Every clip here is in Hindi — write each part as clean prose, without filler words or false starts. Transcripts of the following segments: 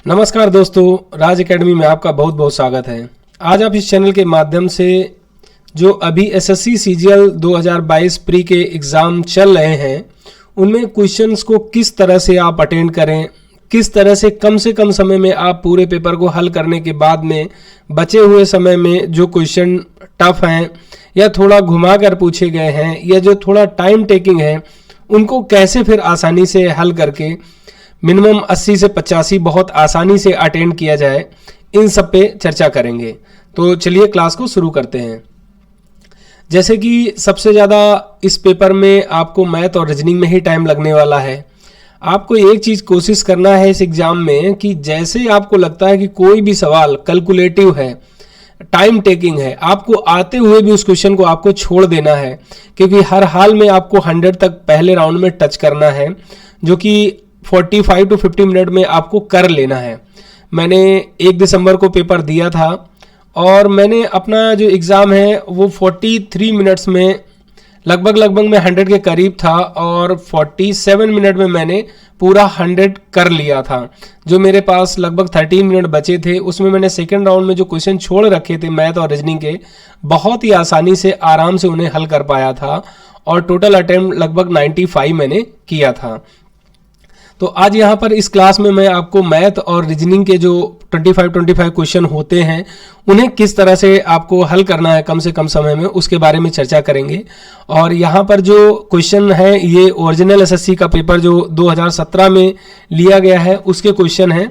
नमस्कार दोस्तों, राज एकेडमी में आपका बहुत बहुत स्वागत है। आज आप इस चैनल के माध्यम से जो अभी एसएससी सीजीएल 2022 प्री के एग्ज़ाम चल रहे हैं उनमें क्वेश्चंस को किस तरह से आप अटेंड करें, किस तरह से कम समय में आप पूरे पेपर को हल करने के बाद में बचे हुए समय में जो क्वेश्चन टफ हैं या थोड़ा घुमा कर पूछे गए हैं या जो थोड़ा टाइम टेकिंग है उनको कैसे फिर आसानी से हल करके मिनिमम 80 से 85 बहुत आसानी से अटेंड किया जाए, इन सब पे चर्चा करेंगे। तो चलिए क्लास को शुरू करते हैं। जैसे कि सबसे ज़्यादा इस पेपर में आपको मैथ और रीजनिंग में ही टाइम लगने वाला है। आपको एक चीज़ कोशिश करना है इस एग्ज़ाम में कि जैसे आपको लगता है कि कोई भी सवाल कैलकुलेटिव है, टाइम टेकिंग है, आपको आते हुए भी उस क्वेश्चन को आपको छोड़ देना है, क्योंकि हर हाल में आपको 100 तक पहले राउंड में टच करना है, जो कि 45 to 50 मिनट में आपको कर लेना है। मैंने 1 दिसंबर को पेपर दिया था और मैंने अपना जो एग्ज़ाम है वो 43 मिनट्स में लगभग मैं 100 के करीब था और 47 मिनट में मैंने पूरा 100 कर लिया था। जो मेरे पास लगभग 13 मिनट बचे थे उसमें मैंने सेकेंड राउंड में जो क्वेश्चन छोड़ रखे थे मैथ और रीजनिंग के, बहुत ही आसानी से आराम से उन्हें हल कर पाया था और टोटल अटेम्प्ट लगभग 95 मैंने किया था। तो आज यहाँ पर इस क्लास में मैं आपको मैथ और रीजनिंग के जो 25 क्वेश्चन होते हैं उन्हें किस तरह से आपको हल करना है कम से कम समय में, उसके बारे में चर्चा करेंगे। और यहाँ पर जो क्वेश्चन है ये ओरिजिनल एसएससी का पेपर जो 2017 में लिया गया है उसके क्वेश्चन हैं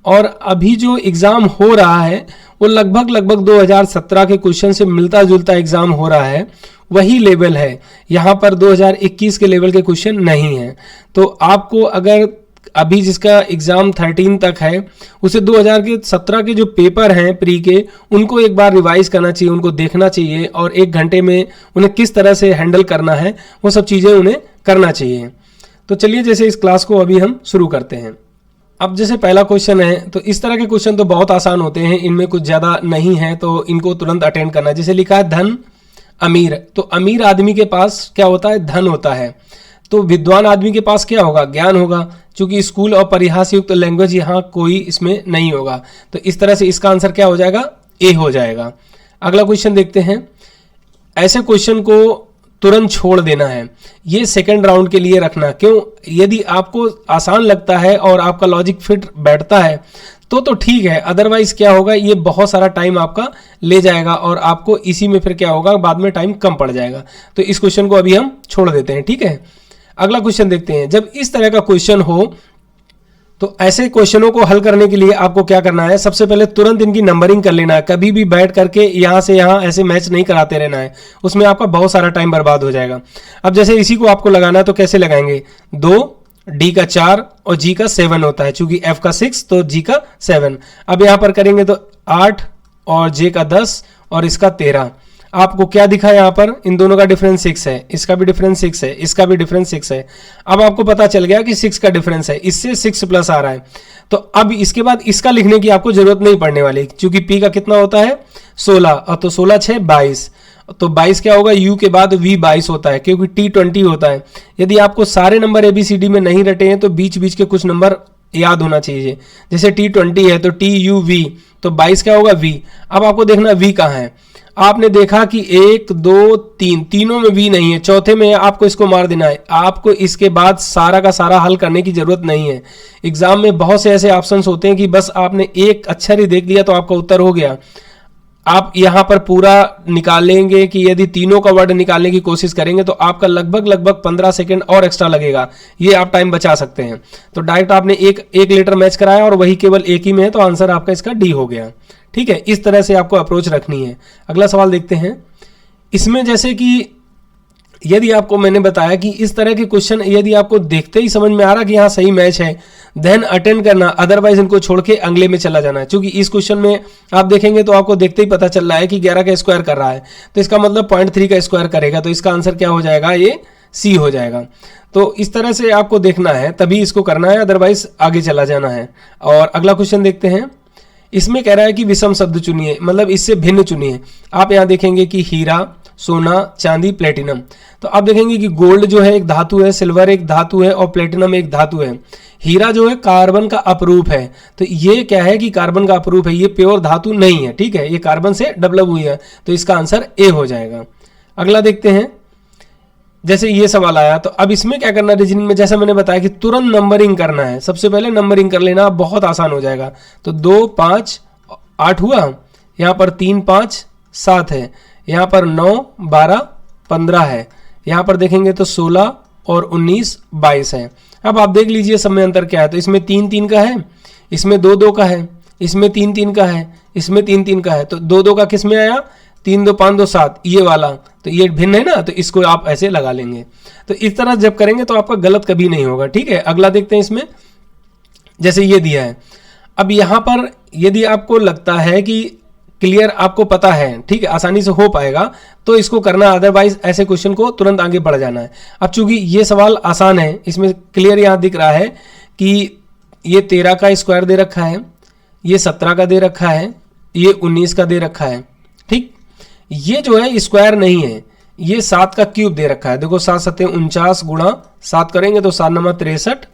और अभी जो एग्ज़ाम हो रहा है वो लगभग 2017 के क्वेश्चन से मिलता जुलता एग्ज़ाम हो रहा है, वही लेवल है। यहाँ पर 2021 के लेवल के क्वेश्चन नहीं हैं। तो आपको अगर अभी जिसका एग्ज़ाम 13 तक है उसे 2017 के जो पेपर हैं प्री के उनको एक बार रिवाइज करना चाहिए, उनको देखना चाहिए और 1 घंटे में उन्हें किस तरह से हैंडल करना है वो सब चीज़ें उन्हें करना चाहिए। तो चलिए जैसे इस क्लास को अभी हम शुरू करते हैं। अब जैसे पहला क्वेश्चन है तो इस तरह के क्वेश्चन तो बहुत आसान होते हैं, इनमें कुछ ज़्यादा नहीं है तो इनको तुरंत अटेंड करना है। जैसे लिखा है धन अमीर, तो अमीर आदमी के पास क्या होता है? धन होता है। तो विद्वान आदमी के पास क्या होगा? ज्ञान होगा, क्योंकि स्कूल और परिहास युक्त लैंग्वेज यहाँ कोई इसमें नहीं होगा। तो इस तरह से इसका आंसर क्या हो जाएगा? ए हो जाएगा। अगला क्वेश्चन देखते हैं। ऐसे क्वेश्चन को तुरंत छोड़ देना है, ये सेकंड राउंड के लिए रखना। क्यों? यदि आपको आसान लगता है और आपका लॉजिक फिट बैठता है तो ठीक है, अदरवाइज क्या होगा, ये बहुत सारा टाइम आपका ले जाएगा और आपको इसी में फिर क्या होगा, बाद में टाइम कम पड़ जाएगा। तो इस क्वेश्चन को अभी हम छोड़ देते हैं, ठीक है। अगला क्वेश्चन देखते हैं। जब इस तरह का क्वेश्चन हो तो ऐसे क्वेश्चनों को हल करने के लिए आपको क्या करना है? सबसे पहले तुरंत इनकी नंबरिंग कर लेना है। कभी भी बैठ करके यहाँ से यहाँ ऐसे मैच नहीं कराते रहना है, उसमें आपका बहुत सारा टाइम बर्बाद हो जाएगा। अब जैसे इसी को आपको लगाना है तो कैसे लगाएंगे? 2, डी का 4 और जी का 7 होता है, चूंकि एफ का 6 तो जी का 7। अब यहाँ पर करेंगे तो 8 और जे का 10 और इसका 13। आपको क्या दिखा है यहाँ पर? इन दोनों का डिफरेंस 6 है, इसका भी डिफरेंस 6 है, इसका भी डिफरेंस 6 है। अब आपको पता चल गया कि 6 का डिफरेंस है, इससे 6 प्लस आ रहा है। तो अब इसके बाद इसका लिखने की आपको जरूरत नहीं पड़ने वाली, क्योंकि पी का कितना होता है? 16, और तो 16 6 22, तो 22 क्या होगा? यू के बाद वी 22 होता है, क्योंकि टी 20 होता है। यदि आपको सारे नंबर एबीसीडी में नहीं रटे हैं तो बीच बीच के कुछ नंबर याद होना चाहिए। जैसे टी 20 है तो टी यू वी, तो 22 क्या होगा? वी। अब आपको देखना वी कहाँ है। आपने देखा कि 1 2 3 तीनों में वी नहीं है, चौथे में आपको इसको मार देना है। आपको इसके बाद सारा का सारा हल करने की जरूरत नहीं है। एग्जाम में बहुत से ऐसे ऑप्शंस होते हैं कि बस आपने एक अक्षर ही देख लिया तो आपका उत्तर हो गया। आप यहाँ पर पूरा निकालेंगे कि यदि तीनों का वर्ड निकालने की कोशिश करेंगे तो आपका लगभग 15 सेकंड और एक्स्ट्रा लगेगा, ये आप टाइम बचा सकते हैं। तो डायरेक्ट आपने एक लेटर मैच कराया और वही केवल एक ही में है, तो आंसर आपका इसका डी हो गया, ठीक है। इस तरह से आपको अप्रोच रखनी है। अगला सवाल देखते हैं। इसमें जैसे कि यदि आपको मैंने बताया कि इस तरह के क्वेश्चन यदि आपको देखते ही समझ में आ रहा कि यहाँ सही मैच है, देन अटेंड करना, अदरवाइज इनको छोड़ के अगले में चला जाना है। क्योंकि इस क्वेश्चन में आप देखेंगे तो आपको देखते ही पता चल रहा है कि 11 का स्क्वायर कर रहा है, तो इसका मतलब 0.3 का स्क्वायर करेगा, तो इसका आंसर क्या हो जाएगा? ये सी हो जाएगा। तो इस तरह से आपको देखना है, तभी इसको करना है, अदरवाइज आगे चला जाना है। और अगला क्वेश्चन देखते हैं। इसमें कह रहा है कि विषम शब्द चुनिए, मतलब इससे भिन्न चुनिए। आप यहाँ देखेंगे कि हीरा, सोना, चांदी, प्लेटिनम। तो आप देखेंगे कि गोल्ड जो है एक धातु है, सिल्वर एक धातु है और प्लेटिनम एक धातु है। हीरा जो है कार्बन का अपरूप है। तो ये क्या है कि कार्बन का अपरूप है, ये प्योर धातु नहीं है, ठीक है, ये कार्बन से डेवलप हुई है। तो इसका आंसर ए हो जाएगा। अगला देखते हैं, जैसे ये सवाल आया तो अब इसमें क्या करना है रीजनिंग में, जैसा मैंने बताया कि तुरंत नंबरिंग करना है। सबसे पहले नंबरिंग कर लेना, बहुत आसान हो जाएगा। तो 2, 5, 8 हुआ, यहाँ पर 3, 5, 7 है, यहाँ पर 9, 12, 15 है, यहाँ पर देखेंगे तो 16 और 19, 22 है। अब आप देख लीजिए सब में अंतर क्या है। तो इसमें 3, 3 का है, इसमें 2, 2 का है, इसमें 3, 3 का है, इसमें 3, 3 का है। तो 2, 2 का किस में आया, 3, 2, 5, 2, 7, ये वाला। तो ये भिन्न है ना, तो इसको आप ऐसे लगा लेंगे। तो इस तरह जब करेंगे तो आपका गलत कभी नहीं होगा, ठीक है। अगला देखते हैं इसमें, जैसे ये दिया है। अब यहाँ पर यदि आपको लगता है कि क्लियर आपको पता है, ठीक है, आसानी से हो पाएगा तो इसको करना, अदरवाइज ऐसे क्वेश्चन को तुरंत आगे बढ़ जाना है। अब चूंकि ये सवाल आसान है, इसमें क्लियर यहाँ दिख रहा है कि ये 13 का स्क्वायर दे रखा है, ये 17 का दे रखा है, ये 19 का दे रखा है, ठीक। ये जो है स्क्वायर नहीं है, ये 7 का क्यूब दे रखा है। देखो 7 7 49 गुणा 7 करेंगे तो 7 9 63,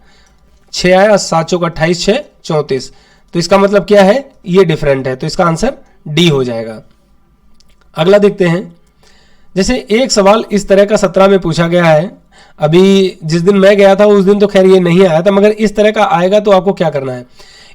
6 आया, 7 चौक 28, 6 34। तो इसका मतलब क्या है, ये डिफरेंट है। तो इसका आंसर डी हो जाएगा। अगला देखते हैं, जैसे एक सवाल इस तरह का 17 में पूछा गया है। अभी जिस दिन मैं गया था उस दिन तो खैर ये नहीं आया था, मगर इस तरह का आएगा तो आपको क्या करना है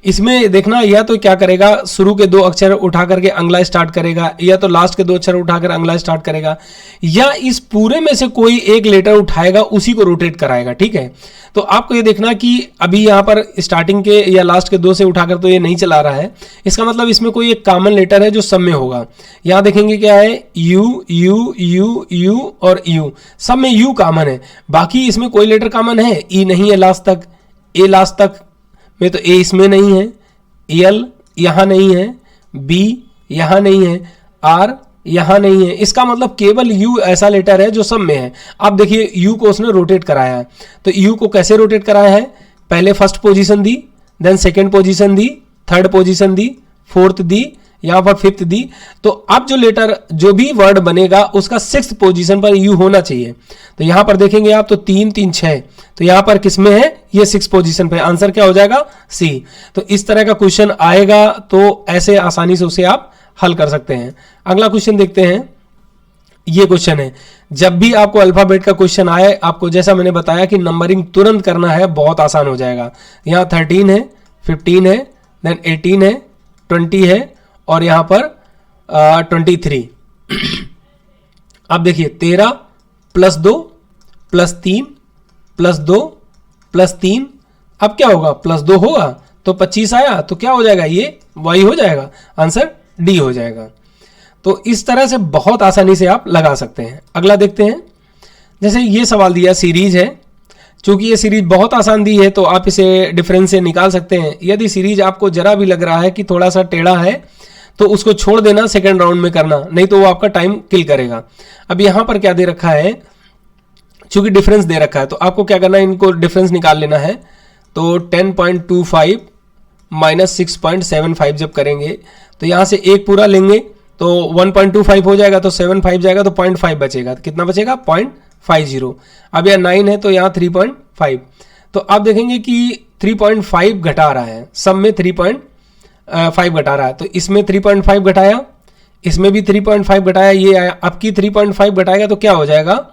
इसमें देखना, या तो क्या करेगा, शुरू के 2 अक्षर उठा करके अगला स्टार्ट करेगा, या तो लास्ट के 2 अक्षर उठाकर अगला स्टार्ट करेगा, या इस पूरे में से कोई एक लेटर उठाएगा उसी को रोटेट कराएगा, ठीक है। तो आपको ये देखना कि अभी यहाँ पर स्टार्टिंग के या लास्ट के 2 से उठाकर तो ये नहीं चला रहा है, इसका मतलब इसमें कोई एक कॉमन लेटर है जो सब में होगा। यहाँ देखेंगे क्या है, यू यू यू यू और यू, सब में यू कॉमन है, बाकी इसमें कोई लेटर कॉमन है, ई नहीं है लास्ट तक, ए लास्ट तक में तो ए इसमें नहीं है, एल यहां नहीं है, बी यहां नहीं है, आर यहां नहीं है। इसका मतलब केवल यू ऐसा लेटर है जो सब में है। आप देखिए यू को उसने रोटेट कराया है। तो यू को कैसे रोटेट कराया है, पहले फर्स्ट पोजीशन दी, देन सेकंड पोजीशन दी, थर्ड पोजीशन दी, फोर्थ दी, यहां पर फिफ्थ दी। तो अब जो लेटर, जो भी वर्ड बनेगा उसका 6th पोजीशन पर यू होना चाहिए। तो यहां पर देखेंगे आप तो 3 3 6, तो यहां पर किसमें है, ये 6th पोजीशन पे। आंसर क्या हो जाएगा, सी। तो इस तरह का क्वेश्चन आएगा तो ऐसे आसानी से उसे आप हल कर सकते हैं। अगला क्वेश्चन देखते हैं, ये क्वेश्चन है, जब भी आपको अल्फाबेट का क्वेश्चन आए, आपको जैसा मैंने बताया कि नंबरिंग तुरंत करना है, बहुत आसान हो जाएगा। यहाँ 13 है, 15 है, देन 18 है, 20 है और यहां पर 23। अब देखिए 13 + 2 + 3 + 2 + 3, अब क्या होगा, +2 होगा तो 25 आया, तो क्या हो जाएगा, ये वही हो जाएगा, आंसर डी हो जाएगा। तो इस तरह से बहुत आसानी से आप लगा सकते हैं। अगला देखते हैं, जैसे ये सवाल दिया, सीरीज है, चूंकि ये सीरीज बहुत आसान दी है तो आप इसे डिफरेंस से निकाल सकते हैं। यदि सीरीज आपको जरा भी लग रहा है कि थोड़ा सा टेढ़ा है तो उसको छोड़ देना, सेकंड राउंड में करना, नहीं तो वो आपका टाइम किल करेगा। अब यहां पर क्या दे रखा है, चूंकि डिफरेंस दे रखा है तो आपको क्या करना है, इनको डिफरेंस निकाल लेना है। तो 10.25 - 6.75 जब करेंगे तो यहां से एक पूरा लेंगे तो 1.25 हो जाएगा, तो 7.5 जाएगा तो 0.5 बचेगा, तो कितना बचेगा, 0.50। अब यह 9 है तो यहाँ 3.5, तो आप देखेंगे कि 3.5 घटा रहा है, सब में 3.5 घटा रहा है। तो इसमें 3.5 घटाया, इसमें भी 3.5 घटाया, ये आया, अब की 3.5 घटाएगा तो क्या हो जाएगा,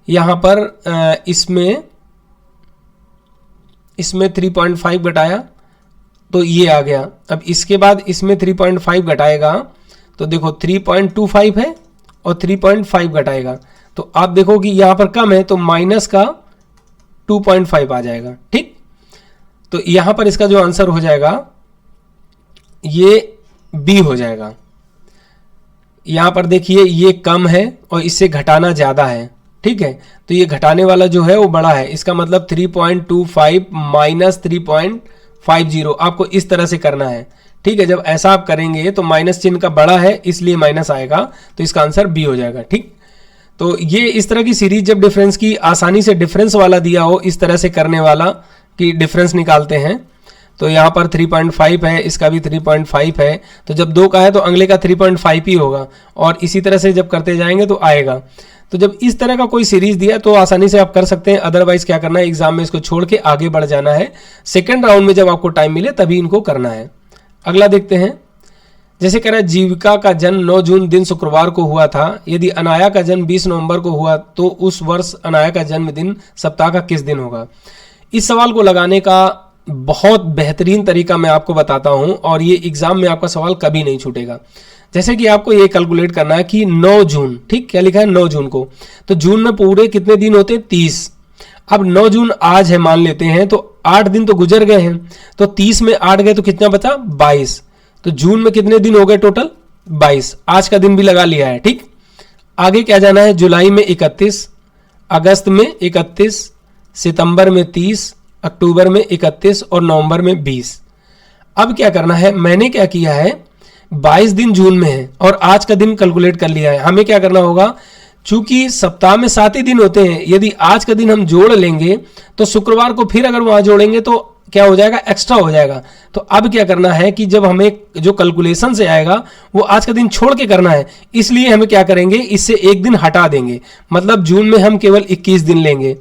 यहां पर इसमें 3.5 घटाया तो ये आ गया। अब इसके बाद इसमें 3.5 घटाएगा तो देखो 3.25 है और 3.5 घटाएगा तो आप देखो कि यहां पर कम है तो माइनस का 2.5 आ जाएगा, ठीक। तो यहां पर इसका जो आंसर हो जाएगा ये बी हो जाएगा। यहां पर देखिए ये कम है और इससे घटाना ज्यादा है, ठीक है, तो ये घटाने वाला जो है वो बड़ा है, इसका मतलब 3.25 - 3.50 आपको इस तरह से करना है, ठीक है। जब ऐसा आप करेंगे तो माइनस चिन्ह का बड़ा है इसलिए माइनस आएगा, तो इसका आंसर बी हो जाएगा, ठीक। तो ये इस तरह की सीरीज जब डिफरेंस की, आसानी से डिफरेंस वाला दिया हो, इस तरह से करने वाला कि डिफरेंस निकालते हैं, तो यहाँ पर 3.5 है, इसका भी 3.5 है, तो जब 2 का है तो अगले का 3.5 ही होगा, और इसी तरह से जब करते जाएंगे तो आएगा। तो जब इस तरह का कोई सीरीज दिया तो आसानी से आप कर सकते हैं, अदरवाइज क्या करना है, एग्जाम में इसको छोड़ के आगे बढ़ जाना है, सेकेंड राउंड में जब आपको टाइम मिले तभी इनको करना है। अगला देखते हैं, जैसे कह रहा है जीविका का जन्म 9 जून दिन शुक्रवार को हुआ था, यदि अनाया का जन्म 20 नवंबर को हुआ तो उस वर्ष अनाया का जन्मदिन सप्ताह का किस दिन होगा। इस सवाल को लगाने का बहुत बेहतरीन तरीका मैं आपको बताता हूं, और ये एग्जाम में आपका सवाल कभी नहीं छूटेगा। जैसे कि आपको ये कैलकुलेट करना है कि 9 जून, ठीक, क्या लिखा है 9 जून को, तो जून में पूरे कितने दिन होते हैं, 30। अब 9 जून आज है मान लेते हैं, तो 8 दिन तो गुजर गए हैं, तो 30 में 8 गए तो कितना बचा, 22। तो जून में कितने दिन हो गए टोटल, 22। आज का दिन भी लगा लिया है, ठीक। आगे क्या जाना है, जुलाई में 31, अगस्त में 31, सितंबर में 30, अक्टूबर में 31 और नवंबर में 20। अब क्या करना है, मैंने क्या किया है, 22 दिन जून में है और आज का दिन कैलकुलेट कर लिया है। हमें क्या करना होगा, चूंकि सप्ताह में 7 ही दिन होते हैं, यदि आज का दिन हम जोड़ लेंगे तो शुक्रवार को फिर अगर वहां जोड़ेंगे तो क्या हो जाएगा, एक्स्ट्रा हो जाएगा। तो अब क्या करना है कि जब हमें जो कैलकुलेशन से आएगा वो आज का दिन छोड़ के करना है, इसलिए हमें क्या करेंगे, इससे एक दिन हटा देंगे, मतलब जून में हम केवल 21 दिन लेंगे,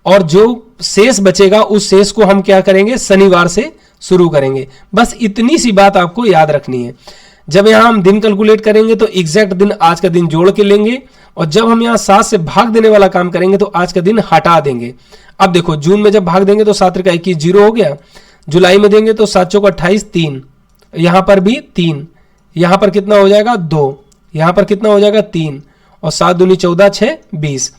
और जो शेष बचेगा उस शेष को हम क्या करेंगे, शनिवार से शुरू करेंगे। बस इतनी सी बात आपको याद रखनी है। जब यहां हम दिन कैलकुलेट करेंगे तो एग्जैक्ट दिन आज का दिन जोड़ के लेंगे, और जब हम यहां 7 से भाग देने वाला काम करेंगे तो आज का दिन हटा देंगे। अब देखो, जून में जब भाग देंगे तो 7 का 21 0 हो गया, जुलाई में देंगे तो 7 चौक 28 3, यहां पर भी 3, यहां पर कितना हो जाएगा 2, यहां पर कितना हो जाएगा 3, और 7 दूनी 14 6 20,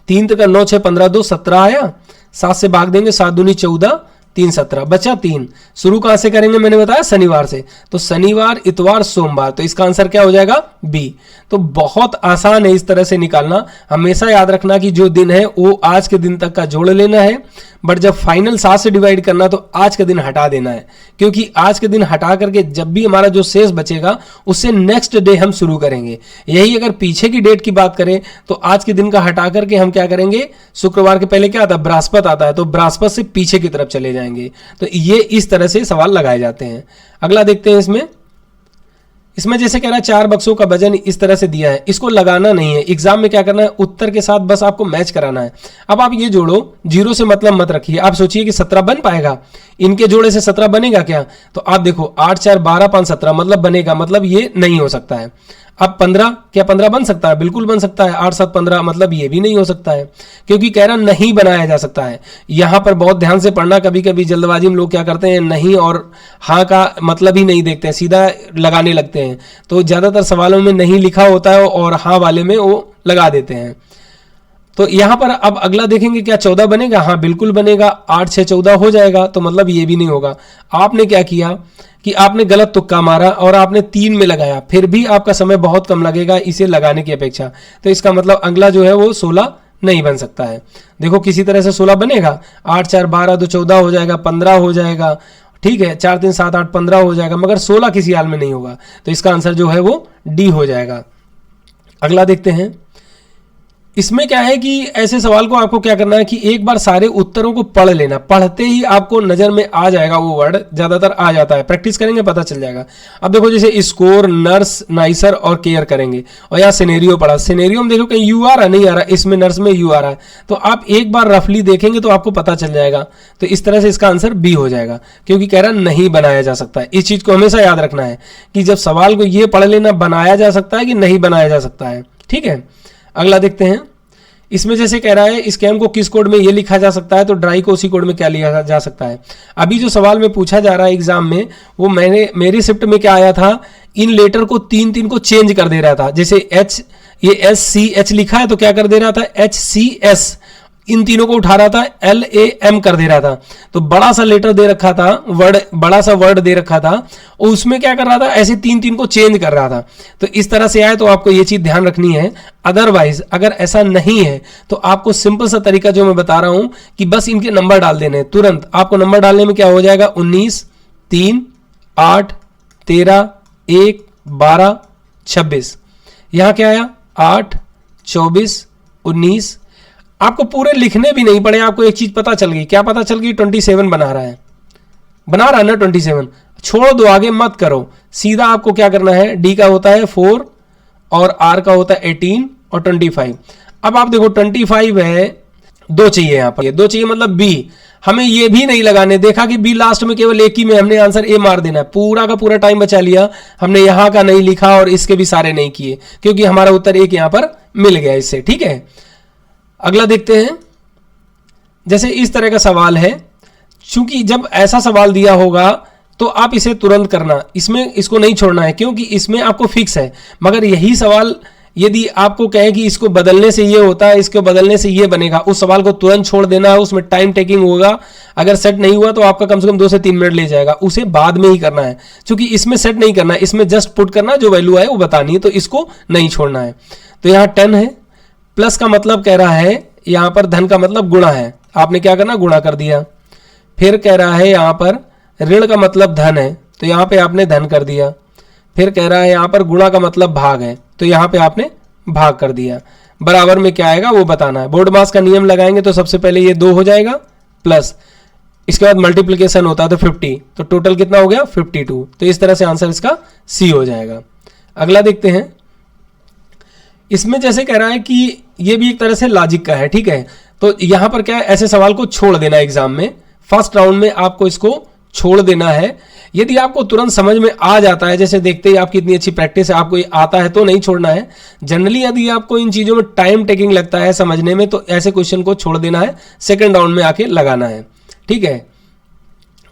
3 का 9 6 15 2 17 आया, 7 से भाग देंगे, 7 दूनी 14 3 17, बचा 3। शुरू कहां से करेंगे, मैंने बताया शनिवार से, तो शनिवार इतवार सोमवार, तो इसका आंसर क्या हो जाएगा, बी। तो बहुत आसान है इस तरह से निकालना। हमेशा याद रखना कि जो दिन है वो आज के दिन तक का जोड़ लेना है, बट जब फाइनल 7 से डिवाइड करना तो आज का दिन हटा देना है, क्योंकि आज के दिन हटा करके जब भी हमारा जो शेष बचेगा उससे नेक्स्ट डे हम शुरू करेंगे। यही अगर पीछे की डेट की बात करें तो आज के दिन का हटा करके हम क्या करेंगे, शुक्रवार के पहले क्या आता है, बृहस्पति आता है, तो बृहस्पति से पीछे की तरफ चले जाएंगे। तो ये इस तरह से सवाल लगाए जाते हैं। अगला देखते हैं, इसमें जैसे कह रहा है 4 बक्सों का वजन इस तरह से दिया है, इसको लगाना नहीं है, एग्जाम में क्या करना है, उत्तर के साथ बस आपको मैच कराना है। अब आप ये जोड़ो, 0 से मतलब मत रखिए, आप सोचिए कि 17 बन पाएगा, इनके जोड़े से 17 बनेगा क्या, तो आप देखो 8 4 12 5 17 मतलब बनेगा, मतलब ये नहीं हो सकता है। अब 15, क्या 15 बन सकता है, बिल्कुल बन सकता है, 8 7 15 मतलब ये भी नहीं हो सकता है, क्योंकि कह रहा नहीं बनाया जा सकता है। यहां पर बहुत ध्यान से पढ़ना, कभी कभी जल्दबाजी में लोग क्या करते हैं, नहीं और हाँ का मतलब ही नहीं देखते हैं, सीधा लगाने लगते हैं, तो ज्यादातर सवालों में नहीं लिखा होता है और हाँ वाले में वो लगा देते हैं। तो यहां पर अब अगला देखेंगे, क्या 14 बनेगा, हाँ बिल्कुल बनेगा, 8 6 14 हो जाएगा, तो मतलब ये भी नहीं होगा। आपने क्या किया कि आपने गलत तुक्का मारा और आपने 3 में लगाया, फिर भी आपका समय बहुत कम लगेगा इसे लगाने की अपेक्षा, तो इसका मतलब अगला जो है वो 16 नहीं बन सकता है। देखो किसी तरह से 16 बनेगा, 8 4 12 2 14 हो जाएगा, 15 हो जाएगा, ठीक है, 4 3 7 8 15 हो जाएगा, मगर 16 किसी हाल में नहीं होगा, तो इसका आंसर जो है वो डी हो जाएगा। अगला देखते हैं, इसमें क्या है कि ऐसे सवाल को आपको क्या करना है कि एक बार सारे उत्तरों को पढ़ लेना, पढ़ते ही आपको नजर में आ जाएगा, वो वर्ड ज्यादातर आ जाता है, प्रैक्टिस करेंगे पता चल जाएगा। अब देखो जैसे स्कोर, नर्स, नाइसर और केयर करेंगे, और यहाँ सिनेरियो पढ़ा, सिनेरियो में देखो कहीं यू आ रहा नहीं आ रहा, इसमें नर्स में यू आ रहा है, तो आप एक बार रफली देखेंगे तो आपको पता चल जाएगा। तो इस तरह से इसका आंसर बी हो जाएगा, क्योंकि कह रहा नहीं बनाया जा सकता है। इस चीज को हमेशा याद रखना है कि जब सवाल को ये पढ़ लेना, बनाया जा सकता है कि नहीं बनाया जा सकता है, ठीक है। अगला देखते हैं, इसमें जैसे कह रहा है स्कैम को किस कोड में ये लिखा जा सकता है, तो ड्राई को उसी कोड में क्या लिखा जा सकता है। अभी जो सवाल में पूछा जा रहा है एग्जाम में, वो मेरी शिफ्ट में क्या आया था, इन लेटर को 3 को चेंज कर दे रहा था। जैसे एच, ये SCH लिखा है तो क्या कर दे रहा था, HCS, इन तीनों को उठा रहा था, LAM कर दे रहा था। तो बड़ा सा लेटर दे रखा था, वर्ड, बड़ा सा वर्ड दे रखा था, और उसमें क्या कर रहा था, ऐसे 3 को चेंज कर रहा था। तो इस तरह से आए तो आपको ये चीज ध्यान रखनी है। अदरवाइज अगर ऐसा नहीं है तो आपको सिंपल सा तरीका जो मैं बता रहा हूं कि बस इनके नंबर डाल देने, तुरंत आपको नंबर डालने में क्या हो जाएगा, 19 3 8 13 1 12 26, यहां क्या आया 8 24 19। आपको पूरे लिखने भी नहीं पड़े, आपको एक चीज पता चल गई, क्या पता चल गई, 27 बना रहा है। बना रहा है ना 27, छोड़ दो, आगे मत करो, सीधा आपको क्या करना है, डी का होता है 4 और आर का होता है 18 और 25। अब आप देखो 25 है, 2 चाहिए यहां पर, ये 2 चाहिए मतलब बी, हमें ये भी नहीं लगाने, देखा कि बी लास्ट में केवल एक ही में हमने आंसर ए मार देना है, पूरा का पूरा टाइम बचा लिया, हमने यहां का नहीं लिखा और इसके भी सारे नहीं किए, क्योंकि हमारा उत्तर एक यहां पर मिल गया इससे। ठीक है, अगला देखते हैं। जैसे इस तरह का सवाल है, चूंकि जब ऐसा सवाल दिया होगा तो आप इसे तुरंत करना, इसमें इसको नहीं छोड़ना है, क्योंकि इसमें आपको फिक्स है। मगर यही सवाल यदि आपको कहे कि इसको बदलने से ये होता है, इसको बदलने से ये बनेगा, उस सवाल को तुरंत छोड़ देना है, उसमें टाइम टेकिंग होगा, अगर सेट नहीं हुआ तो आपका कम से कम 2 से 3 मिनट ले जाएगा, उसे बाद में ही करना है। क्योंकि इसमें सेट नहीं करना है, इसमें जस्ट पुट करना, जो वैल्यू है वो बतानी है, तो इसको नहीं छोड़ना है। तो यहाँ 10 है, प्लस का मतलब कह रहा है यहाँ पर धन का मतलब गुणा है, आपने क्या करना, गुणा कर दिया। फिर कह रहा है यहाँ पर ऋण का मतलब धन है, तो यहाँ पे आपने धन कर दिया। फिर कह रहा है यहाँ पर गुणा का मतलब भाग है, तो यहाँ पे आपने भाग कर दिया। बराबर में क्या आएगा वो बताना है। बोर्ड मास का नियम लगाएंगे तो सबसे पहले ये 2 हो जाएगा, प्लस इसके बाद मल्टीप्लिकेशन होता है तो 50, तो टोटल कितना हो गया 52। तो इस तरह से आंसर इसका सी हो जाएगा। अगला देखते हैं। इसमें जैसे कह रहा है कि ये भी एक तरह से लॉजिक का है, ठीक है। तो यहां पर क्या है, ऐसे सवाल को छोड़ देना एग्जाम में, फर्स्ट राउंड में आपको इसको छोड़ देना है। यदि आपको तुरंत समझ में आ जाता है, जैसे देखते ही आपकी इतनी अच्छी प्रैक्टिस है, आपको ये आता है, तो नहीं छोड़ना है। जनरली यदि आपको इन चीजों में टाइम टेकिंग लगता है समझने में, तो ऐसे क्वेश्चन को छोड़ देना है, सेकंड राउंड में आके लगाना है, ठीक है।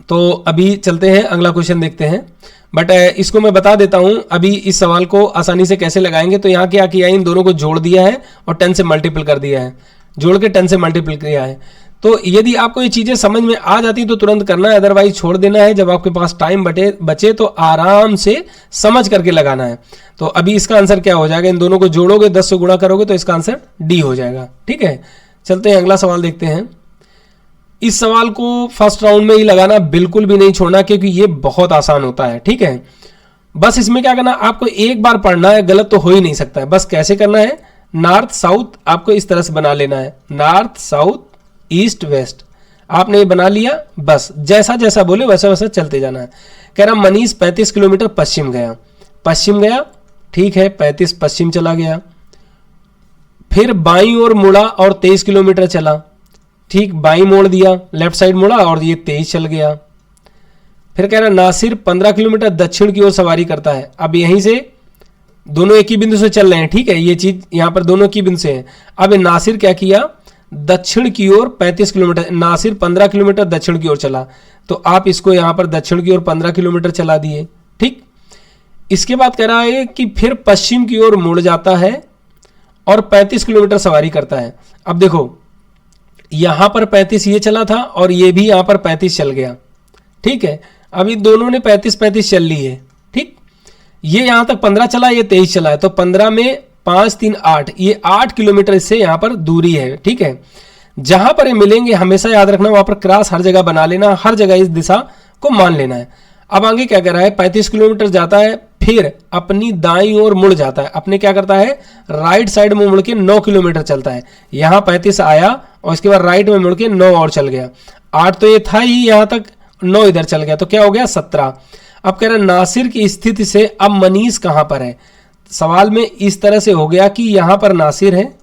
तो अभी चलते हैं, अगला क्वेश्चन देखते हैं। बट इसको मैं बता देता हूं अभी इस सवाल को आसानी से कैसे लगाएंगे। तो यहाँ क्या किया है, इन दोनों को जोड़ दिया है और 10 से मल्टीपल कर दिया है, जोड़ के 10 से मल्टीपल किया है। तो यदि आपको ये चीजें समझ में आ जाती तो तुरंत करना है, अदरवाइज छोड़ देना है। जब आपके पास टाइम बचे तो आराम से समझ करके लगाना है। तो अभी इसका आंसर क्या हो जाएगा, इन दोनों को जोड़ोगे 10 से गुणा करोगे तो इसका आंसर डी हो जाएगा, ठीक है। चलते हैं अगला सवाल देखते हैं। इस सवाल को फर्स्ट राउंड में ही लगाना, बिल्कुल भी नहीं छोड़ना, क्योंकि ये बहुत आसान होता है, ठीक है। बस इसमें क्या करना, आपको एक बार पढ़ना है, गलत तो हो ही नहीं सकता है। बस कैसे करना है, नॉर्थ साउथ आपको इस तरह से बना लेना है, नॉर्थ साउथ ईस्ट वेस्ट आपने ये बना लिया। बस जैसा जैसा बोले वैसा वैसा चलते जाना है। कह रहा मनीष 35 किलोमीटर पश्चिम गया, ठीक है, 35 पश्चिम चला गया। फिर बाईं ओर मुड़ा और 23 किलोमीटर चला, ठीक, बाईं मोड़ दिया, लेफ्ट साइड मुड़ा और ये 23 चल गया। फिर कह रहा नासिर 15 किलोमीटर दक्षिण की ओर सवारी करता है। अब यहीं से दोनों एक ही बिंदु से चल रहे हैं, ठीक है, ये चीज यहां पर दोनों की बिंदु से है। अब नासिर क्या किया, दक्षिण की ओर 35 किलोमीटर, नासिर 15 किलोमीटर दक्षिण की ओर चला, तो आप इसको यहां पर दक्षिण की ओर 15 किलोमीटर चला दिए, ठीक। इसके बाद कह रहा है कि फिर पश्चिम की ओर मुड़ जाता है और 35 किलोमीटर सवारी करता है। अब देखो यहां पर 35 ये चला था और ये भी यहां पर 35 चल गया, ठीक है। अभी दोनों ने 35-35 चल ली है, ठीक। ये यहां तक 15 चला, ये 23 चला है, तो 15 में 5 3 8, ये 8 किलोमीटर इससे यहां पर दूरी है, ठीक है। जहां पर ये मिलेंगे हमेशा याद रखना, वहां पर क्रॉस हर जगह बना लेना, हर जगह इस दिशा को मान लेना है। अब आगे क्या कर रहा है, 35 किलोमीटर जाता है, फिर अपनी दाईं ओर मुड़ जाता है, अपने क्या करता है, राइट साइड में मुड़ के 9 किलोमीटर चलता है। यहां 35 आया और इसके बाद राइट में मुड़ के 9 और चल गया, 8 तो ये था ही, यहां तक 9 इधर चल गया, तो क्या हो गया 17। अब कह रहा है नासिर की स्थिति से अब मनीष कहां पर है। सवाल में इस तरह से हो गया कि यहां पर नासिर है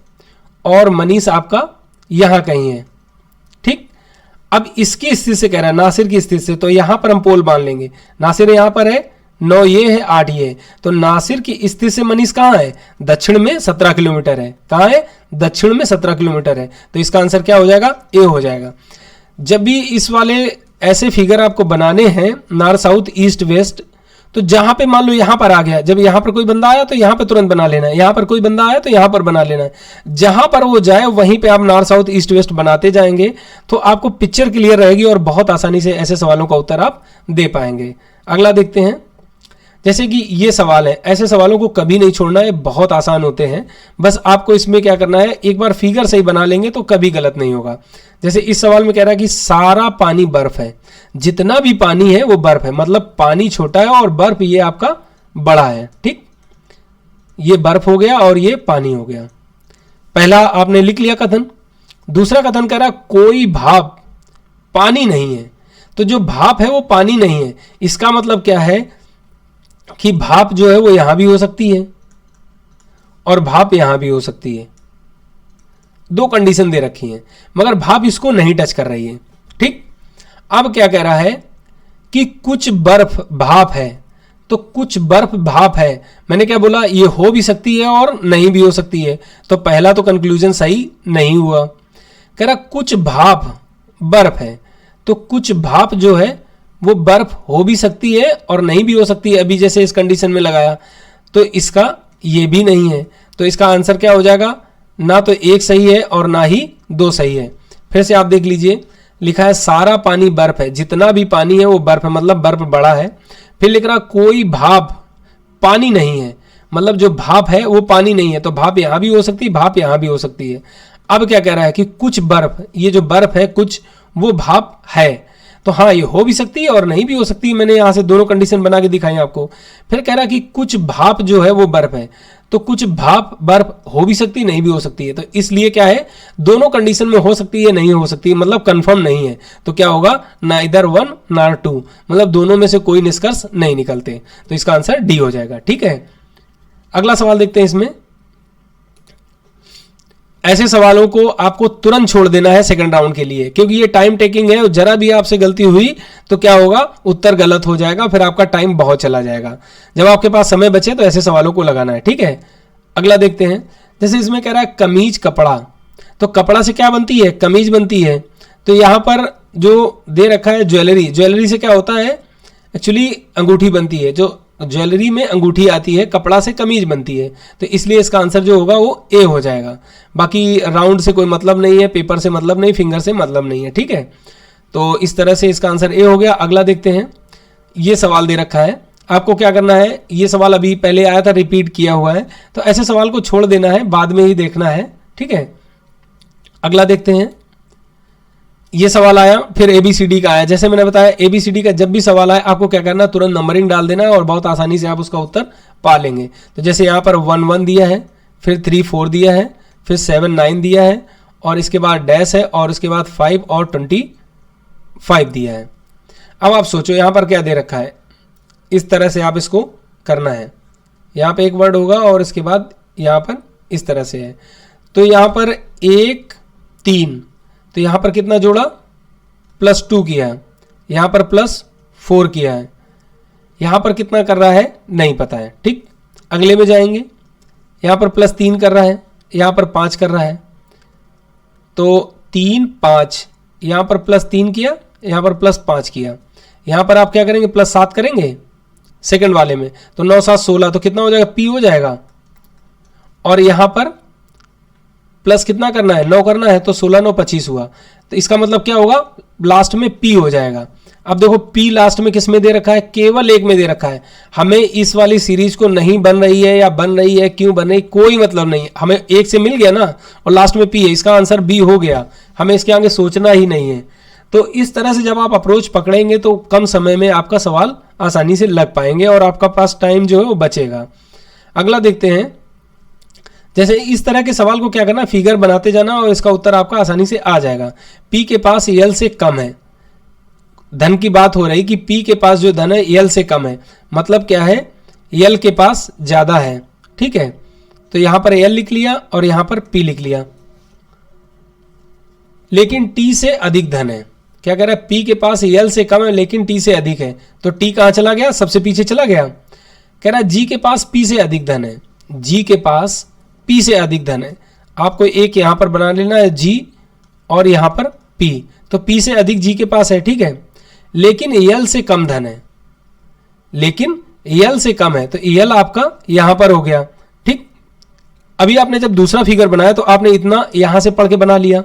और मनीष आपका यहां कहीं है, ठीक। अब इसकी स्थिति से कह रहा है, नासिर की स्थिति से, तो यहां पर हम पोल मान लेंगे, नासिर यहां पर है, 9 ये है, 8 ये है, तो नासिर की स्थिति से मनीष कहां है, दक्षिण में 17 किलोमीटर है। कहां है, दक्षिण में 17 किलोमीटर है, तो इसका आंसर क्या हो जाएगा, ए हो जाएगा। जब भी इस वाले ऐसे फिगर आपको बनाने हैं नॉर्थ साउथ ईस्ट वेस्ट, तो जहां पे मान लो यहां पर आ गया, जब यहां पर कोई बंदा आया तो यहां पे तुरंत बना लेना है, यहां पर कोई बंदा आया तो यहां पर बना लेना है, जहां पर वो जाए वहीं पे आप नॉर्थ साउथ ईस्ट वेस्ट बनाते जाएंगे, तो आपको पिक्चर क्लियर रहेगी और बहुत आसानी से ऐसे सवालों का उत्तर आप दे पाएंगे। अगला देखते हैं। जैसे कि ये सवाल है, ऐसे सवालों को कभी नहीं छोड़ना है, बहुत आसान होते हैं। बस आपको इसमें क्या करना है, एक बार फिगर सही बना लेंगे तो कभी गलत नहीं होगा। जैसे इस सवाल में कह रहा है कि सारा पानी बर्फ है, जितना भी पानी है वो बर्फ है, मतलब पानी छोटा है और बर्फ ये आपका बड़ा है, ठीक। ये बर्फ हो गया और ये पानी हो गया। पहला आपने लिख लिया कथन। दूसरा कथन कह रहा कोई भाप पानी नहीं है, तो जो भाप है वो पानी नहीं है। इसका मतलब क्या है कि भाप जो है वो यहां भी हो सकती है और भाप यहां भी हो सकती है। दो कंडीशन दे रखी हैं, मगर भाप इसको नहीं टच कर रही है। ठीक, अब क्या कह रहा है कि कुछ बर्फ भाप है, तो कुछ बर्फ भाप है। मैंने क्या बोला, ये हो भी सकती है और नहीं भी हो सकती है। तो पहला तो कंक्लूजन सही नहीं हुआ। कह रहा कुछ भाप बर्फ है, तो कुछ भाप जो है वो बर्फ हो भी सकती है और नहीं भी हो सकती है। अभी जैसे इस कंडीशन में लगाया, तो इसका ये भी नहीं है। तो इसका आंसर क्या हो जाएगा, ना तो एक सही है और ना ही दो सही है। फिर से आप देख लीजिए, लिखा है सारा पानी बर्फ है, जितना भी पानी है वो बर्फ है, मतलब बर्फ बड़ा है। फिर लिख रहा कोई भाप पानी नहीं है, मतलब जो भाप है वो पानी नहीं है। तो भाप यहां भी हो सकती है, भाप यहां भी हो सकती है। अब क्या कह रहा है कि कुछ बर्फ, ये जो बर्फ है कुछ, वो भाप है। तो हाँ, ये हो भी सकती है और नहीं भी हो सकती है। मैंने यहां से दोनों कंडीशन बना के दिखाई आपको। फिर कह रहा है कि कुछ भाप जो है वो बर्फ है, तो कुछ भाप बर्फ हो भी सकती है, नहीं भी हो सकती है। तो इसलिए क्या है, दोनों कंडीशन में हो सकती है, नहीं हो सकती है, मतलब कंफर्म नहीं है। तो क्या होगा, ना इधर 1 ना 2, मतलब दोनों में से कोई निष्कर्ष नहीं निकलते। तो इसका आंसर डी हो जाएगा। ठीक है, अगला सवाल देखते हैं। इसमें ऐसे सवालों को आपको तुरंत छोड़ देना है सेकंड राउंड के लिए, क्योंकि ये टाइम टेकिंग है। जरा भी आपसे गलती हुई तो क्या होगा, उत्तर गलत हो जाएगा, फिर आपका टाइम बहुत चला जाएगा। जब आपके पास समय बचे तो ऐसे सवालों को लगाना है। ठीक है, अगला देखते हैं। जैसे इसमें कह रहा है कमीज कपड़ा, तो कपड़ा से क्या बनती है, कमीज बनती है। तो यहां पर जो दे रखा है ज्वेलरी, ज्वेलरी से क्या होता है, एक्चुअली अंगूठी बनती है। जो ज्वेलरी में अंगूठी आती है, कपड़ा से कमीज बनती है। तो इसलिए इसका आंसर जो होगा वो ए हो जाएगा। बाकी राउंड से कोई मतलब नहीं है, पेपर से मतलब नहीं, फिंगर से मतलब नहीं है। ठीक है, तो इस तरह से इसका आंसर ए हो गया। अगला देखते हैं। ये सवाल दे रखा है, आपको क्या करना है, ये सवाल अभी पहले आया था, रिपीट किया हुआ है, तो ऐसे सवाल को छोड़ देना है, बाद में ही देखना है। ठीक है, अगला देखते हैं। ये सवाल आया, फिर ABCD का आया। जैसे मैंने बताया, ABCD का जब भी सवाल आए आपको क्या करना है, तुरंत नंबरिंग डाल देना है और बहुत आसानी से आप उसका उत्तर पा लेंगे। तो जैसे यहाँ पर 1 1 दिया है, फिर 3 4 दिया है, फिर 7 9 दिया है, और इसके बाद डैश है, और उसके बाद 5 और 25 दिया है। अब आप सोचो यहाँ पर क्या दे रखा है, इस तरह से आप इसको करना है। यहाँ पे एक वर्ड होगा और इसके बाद यहाँ पर इस तरह से है। तो यहाँ पर 1 3, तो यहाँ पर कितना जोड़ा, +2 किया है, यहाँ पर +4 किया है, यहाँ पर कितना कर रहा है नहीं पता है। ठीक, अगले में जाएंगे। यहाँ पर +3 कर रहा है, यहाँ पर 5 कर रहा है, तो 3 5, यहाँ पर +3 किया, यहाँ पर +5 किया। यहाँ पर आप क्या करेंगे, +7 करेंगे सेकंड वाले में, तो 9 7 16, तो कितना हो जाएगा, P हो जाएगा। और यहाँ पर प्लस कितना करना है, 9 करना है, तो 16 9 25 हुआ। तो इसका मतलब क्या होगा, लास्ट में P हो जाएगा। अब देखो P लास्ट में किस में दे रखा है, केवल एक में दे रखा है। हमें इस वाली सीरीज को नहीं बन रही है या बन रही है, क्यों बन रही, कोई मतलब नहीं, हमें एक से मिल गया ना, और लास्ट में P है, इसका आंसर B हो गया। हमें इसके आगे सोचना ही नहीं है। तो इस तरह से जब आप अप्रोच पकड़ेंगे तो कम समय में आपका सवाल आसानी से लग पाएंगे और आपका पास टाइम जो है वो बचेगा। अगला देखते हैं। जैसे इस तरह के सवाल को क्या करना, फिगर बनाते जाना और इसका उत्तर आपका आसानी से आ जाएगा। P के पास L से कम है, धन की बात हो रही कि P के पास जो धन है L से कम है, मतलब क्या है, L के पास ज्यादा है। ठीक है, तो यहां पर L लिख लिया और यहां पर P लिख लिया, लेकिन T से अधिक धन है। क्या कह रहा है, P के पास L से कम है लेकिन T से अधिक है, तो T कहां चला गया, सबसे पीछे चला गया। कह रहा है G के पास P से अधिक धन है, G के पास P से अधिक धन है। आपको एक यहां पर बना लेना है G और यहां पर P, तो P से अधिक G के पास है। ठीक है, लेकिन L से कम धन है, लेकिन L से कम है, तो L आपका यहां पर हो गया। ठीक, अभी आपने जब दूसरा फिगर बनाया तो आपने इतना यहां से पढ़ के बना लिया,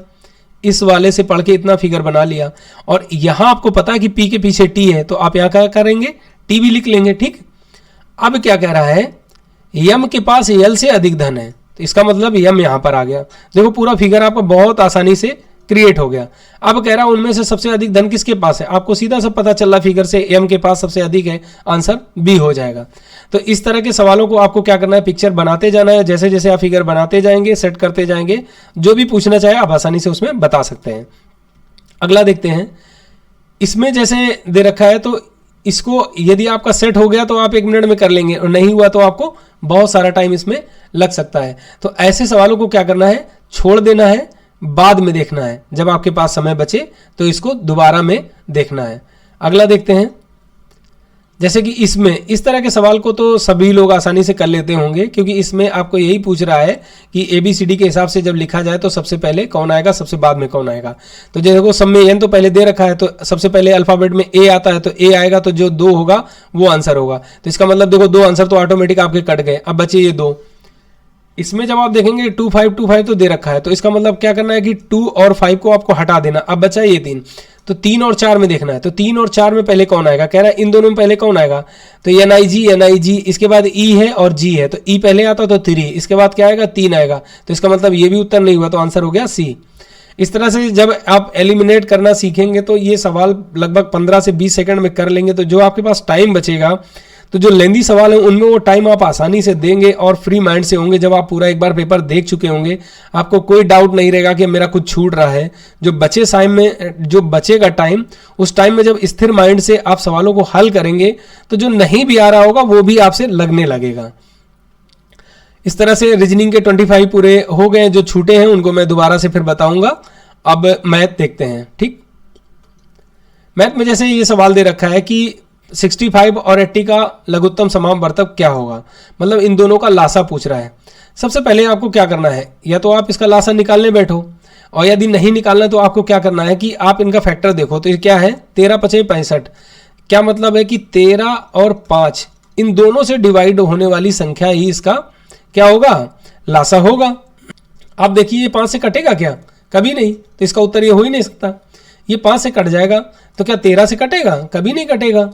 इस वाले से पढ़ के इतना फिगर बना लिया, और यहां आपको पता है कि P के पीछे T है, तो आप यहां क्या करेंगे, T भी लिख लेंगे। ठीक, अब क्या कह रहा है, M के पास L से अधिक धन है, तो इसका मतलब M यहां पर आ गया। देखो पूरा फिगर आपका बहुत आसानी से क्रिएट हो गया। अब कह रहा है उनमें से सबसे अधिक धन किसके पास है, आपको सीधा सा पता चल रहा फिगर से M के पास सबसे अधिक है, आंसर B हो जाएगा। तो इस तरह के सवालों को आपको क्या करना है, पिक्चर बनाते जाना है। जैसे जैसे आप फिगर बनाते जाएंगे, सेट करते जाएंगे, जो भी पूछना चाहे आप आसानी से उसमें बता सकते हैं। अगला देखते हैं। इसमें जैसे दे रखा है तो इसको यदि आपका सेट हो गया तो आप 1 मिनट में कर लेंगे और नहीं हुआ तो आपको बहुत सारा टाइम इसमें लग सकता है। तो ऐसे सवालों को क्या करना है, छोड़ देना है, बाद में देखना है। जब आपके पास समय बचे तो इसको दोबारा में देखना है। अगला देखते हैं, जैसे कि इसमें इस तरह के सवाल को तो सभी लोग आसानी से कर लेते होंगे, क्योंकि इसमें आपको यही पूछ रहा है कि ABCD के हिसाब से जब लिखा जाए तो सबसे पहले कौन आएगा, सबसे बाद में कौन आएगा। तो देखो सब में n तो पहले दे रखा है, तो सबसे पहले अल्फाबेट में A आता है तो A आएगा, तो जो 2 होगा वो आंसर होगा। तो इसका मतलब देखो 2 आंसर तो ऑटोमेटिक आपके कट गए, अब बचे ये 2। इसमें जब आप देखेंगे 2 5 2 5 तो दे रखा है, तो इसका मतलब क्या करना है कि 2 और 5 को आपको हटा देना। अब बचा ये 3, तो 3 और 4 में देखना है। तो 3 और 4 में पहले कौन आएगा, कह रहा है इन दोनों में पहले कौन आएगा, तो NIG, इसके बाद E है और G है, तो E पहले आता तो 3, इसके बाद क्या आएगा 3 आएगा। तो इसका मतलब ये भी उत्तर नहीं हुआ, तो आंसर हो गया C। इस तरह से जब आप एलिमिनेट करना सीखेंगे तो ये सवाल लगभग 15 से 20 सेकंड में कर लेंगे। तो जो आपके पास टाइम बचेगा, तो जो लेंदी सवाल है उनमें वो टाइम आप आसानी से देंगे और फ्री माइंड से होंगे। जब आप पूरा एक बार पेपर देख चुके होंगे, आपको कोई डाउट नहीं रहेगा कि मेरा कुछ छूट रहा है। जो बचे टाइम में, जो बचेगा टाइम, उस टाइम में जब स्थिर माइंड से आप सवालों को हल करेंगे तो जो नहीं भी आ रहा होगा वो भी आपसे लगने लगेगा। इस तरह से रीजनिंग के 25 पूरे हो गए। जो छूटे हैं उनको मैं दोबारा से फिर बताऊंगा। अब मैथ देखते हैं। ठीक, मैथ में जैसे ये सवाल दे रखा है कि 65 और 80 का लघुत्तम समापवर्तक क्या होगा, मतलब इन दोनों का लासा पूछ रहा है। सबसे पहले आपको क्या करना है, या तो आप इसका लासा निकालने बैठो, और यदि नहीं निकालना तो आपको क्या करना है कि आप इनका फैक्टर देखो। तो ये क्या है, 13 5 65। क्या मतलब है कि 13 और 5 इन दोनों से डिवाइड होने वाली संख्या ही इसका क्या होगा, लासा होगा। आप देखिए ये 5 से कटेगा क्या, कभी नहीं, तो इसका उत्तर ये हो ही नहीं सकता। ये 5 से कट जाएगा, तो क्या 13 से कटेगा, कभी नहीं कटेगा।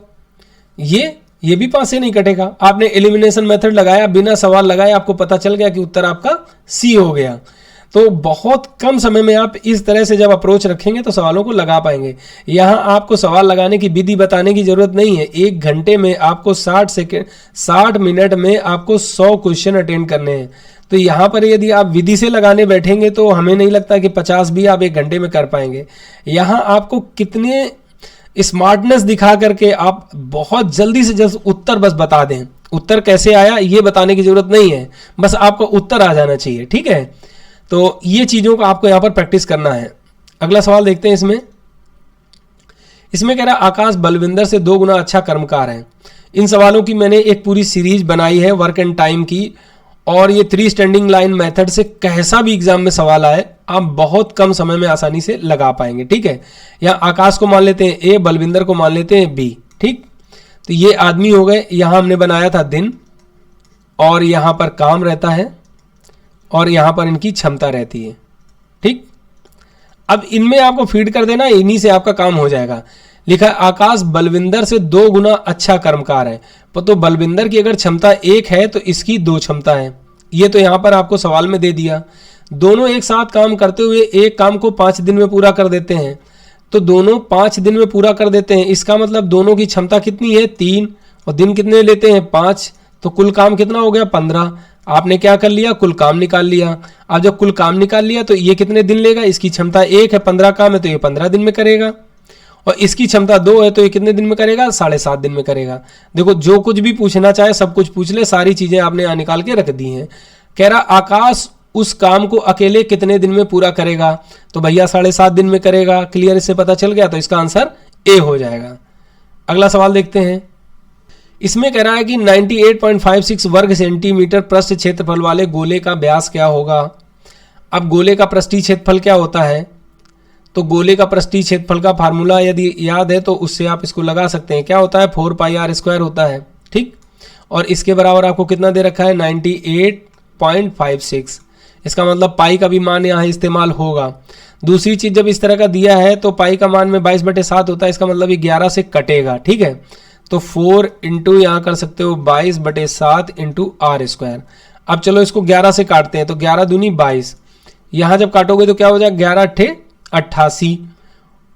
ये भी 5 से नहीं कटेगा। आपने एलिमिनेशन मेथड लगाया, बिना सवाल लगाए आपको पता चल गया कि उत्तर आपका C हो गया। तो बहुत कम समय में आप इस तरह से जब अप्रोच रखेंगे तो सवालों को लगा पाएंगे। यहाँ आपको सवाल लगाने की विधि बताने की जरूरत नहीं है। 1 घंटे में आपको 60 मिनट में आपको 100 क्वेश्चन अटेंड करने हैं। तो यहाँ पर यदि आप विधि से लगाने बैठेंगे तो हमें नहीं लगता कि 50 भी आप 1 घंटे में कर पाएंगे। यहाँ आपको कितने स्मार्टनेस दिखा करके आप बहुत जल्दी से जल्द उत्तर बस बता दें। उत्तर कैसे आया ये बताने की जरूरत नहीं है, बस आपको उत्तर आ जाना चाहिए। ठीक है, तो ये चीजों को आपको यहां पर प्रैक्टिस करना है। अगला सवाल देखते हैं। इसमें कह रहा है आकाश बलविंदर से 2 गुना अच्छा कर्मकार है। इन सवालों की मैंने एक पूरी सीरीज बनाई है वर्क एंड टाइम की, और ये 3 स्टैंडिंग लाइन मेथड से कैसा भी एग्जाम में सवाल आए आप बहुत कम समय में आसानी से लगा पाएंगे। ठीक है, यहाँ आकाश को मान लेते हैं A, बलविंदर को मान लेते हैं B। ठीक, तो ये आदमी हो गए। यहाँ हमने बनाया था दिन, और यहाँ पर काम रहता है, और यहाँ पर इनकी क्षमता रहती है। ठीक, अब इनमें आपको फीड कर देना, इन्हीं से आपका काम हो जाएगा। लिखा है आकाश बलविंदर से 2 गुना अच्छा कर्मकार है। तो बलविंदर की अगर क्षमता 1 है तो इसकी 2 क्षमता है। ये तो यहाँ पर आपको सवाल में दे दिया। दोनों एक साथ काम करते हुए एक काम को 5 दिन में पूरा कर देते हैं, तो दोनों 5 दिन में पूरा कर देते हैं। इसका मतलब दोनों की क्षमता कितनी है, 3, और दिन कितने लेते हैं, 5। तो कुल काम कितना हो गया, 15। आपने क्या कर लिया, कुल काम निकाल लिया। अब जब कुल काम निकाल लिया तो ये कितने दिन लेगा, इसकी क्षमता 1 है, 15 काम है, तो ये 15 दिन में करेगा। और इसकी क्षमता 2 है, तो ये कितने दिन में करेगा, 7.5 दिन में करेगा। देखो जो कुछ भी पूछना चाहे सब कुछ पूछ ले, सारी चीजें आपने यहाँ निकाल के रख दी हैं। कह रहा आकाश उस काम को अकेले कितने दिन में पूरा करेगा, तो भैया 7.5 दिन में करेगा। क्लियर, इससे पता चल गया, तो इसका आंसर A हो जाएगा। अगला सवाल देखते हैं। इसमें कह रहा है कि 98.56 वर्ग सेंटीमीटर पृष्ठ क्षेत्रफल वाले गोले का व्यास क्या होगा। अब गोले का पृष्ठीय क्षेत्रफल क्या होता है, तो गोले का पृष्ठीय क्षेत्रफल का फार्मूला यदि याद है तो उससे आप इसको लगा सकते हैं। क्या होता है, 4πr² होता है। ठीक, और इसके बराबर आपको कितना दे रखा है, 98.56। इसका मतलब पाई का भी मान यहाँ इस्तेमाल होगा। दूसरी चीज, जब इस तरह का दिया है तो पाई का मान में 22/7 होता है, इसका मतलब ये 11 से कटेगा। ठीक है, तो 4 इंटू यहाँ कर सकते हो 22/7 इंटू r²। अब चलो इसको 11 से काटते हैं, तो 11 दूनी 22। यहाँ जब काटोगे तो क्या हो जाएगा, 11 8 88,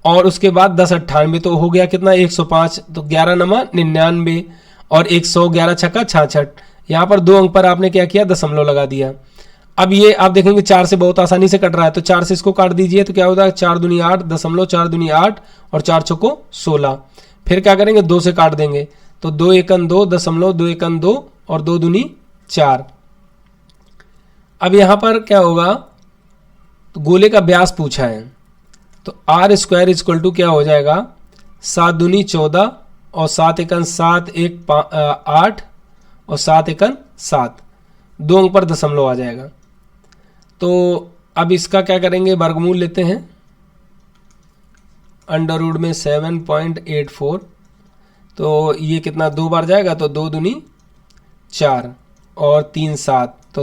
और उसके बाद 10 98, तो हो गया कितना, 105। तो 11 नमा 99, और 100, 11 छक्का 66। यहाँ पर 2 अंक पर आपने क्या किया, दशमलव लगा दिया। अब ये आप देखेंगे 4 से बहुत आसानी से कट रहा है, तो 4 से इसको काट दीजिए तो क्या होता है 4 दूनी 8, 4 दूनी 8 और 4 चौको 16। फिर क्या करेंगे 2 से काट देंगे तो 2 एकन 2, 2 एकन 2 और 2 दूनी 4। अब यहां पर क्या होगा, तो गोले का व्यास पूछा है तो आर स्क्वायर इक्वल टू क्या हो जाएगा 7 दूनी 14 और 7 एकन 7, 1 8 और 7 एकन 7, 2 अंक पर दशमलव आ जाएगा। तो अब इसका क्या करेंगे, वर्गमूल लेते हैं, अंडर रूट में 7.84, तो ये कितना 2 बार जाएगा तो 2 दूनी 4 और 3 7, तो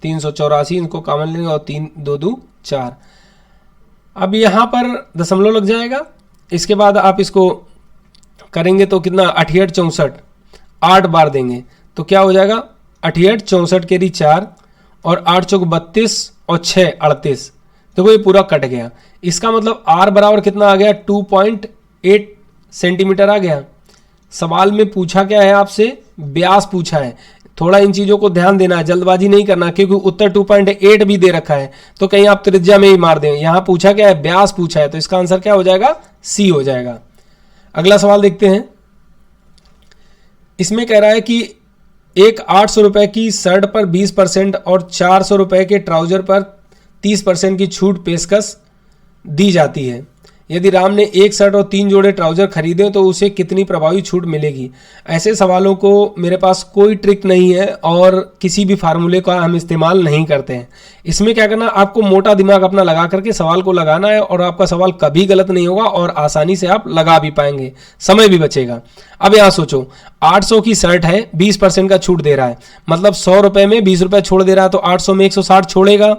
384 इनको कॉमन लेंगे और 3 2 2 4। अब यहाँ पर दशमलव लग जाएगा। इसके बाद आप इसको करेंगे तो कितना 88 64 8 बार देंगे तो क्या हो जाएगा 88 64 केरी 4 और 8 चौक 32 और 6 38। देखो ये पूरा कट गया। इसका मतलब आर बराबर कितना आ गया 2.8 सेंटीमीटर आ गया। सवाल में पूछा क्या है आपसे, व्यास पूछा है। थोड़ा इन चीजों को ध्यान देना है, जल्दबाजी नहीं करना, क्योंकि उत्तर 2.8 भी दे रखा है तो कहीं आप त्रिज्या में ही मार दें। यहां पूछा क्या है, व्यास पूछा है, तो इसका आंसर क्या हो जाएगा सी हो जाएगा। अगला सवाल देखते हैं। इसमें कह रहा है कि एक 800 रुपए की शर्ट पर 20% और 400 रुपए के ट्राउजर पर 30% की छूट पेशकश दी जाती है। यदि राम ने एक शर्ट और 3 जोड़े ट्राउजर खरीदे तो उसे कितनी प्रभावी छूट मिलेगी। ऐसे सवालों को मेरे पास कोई ट्रिक नहीं है और किसी भी फार्मूले का हम इस्तेमाल नहीं करते हैं। इसमें क्या करना, आपको मोटा दिमाग अपना लगा करके सवाल को लगाना है और आपका सवाल कभी गलत नहीं होगा और आसानी से आप लगा भी पाएंगे, समय भी बचेगा। अब यहाँ सोचो 800 की शर्ट है, 20% का छूट दे रहा है, मतलब 100 रुपए में 20 रुपए छोड़ दे रहा है, तो 800 में 160 छोड़ेगा,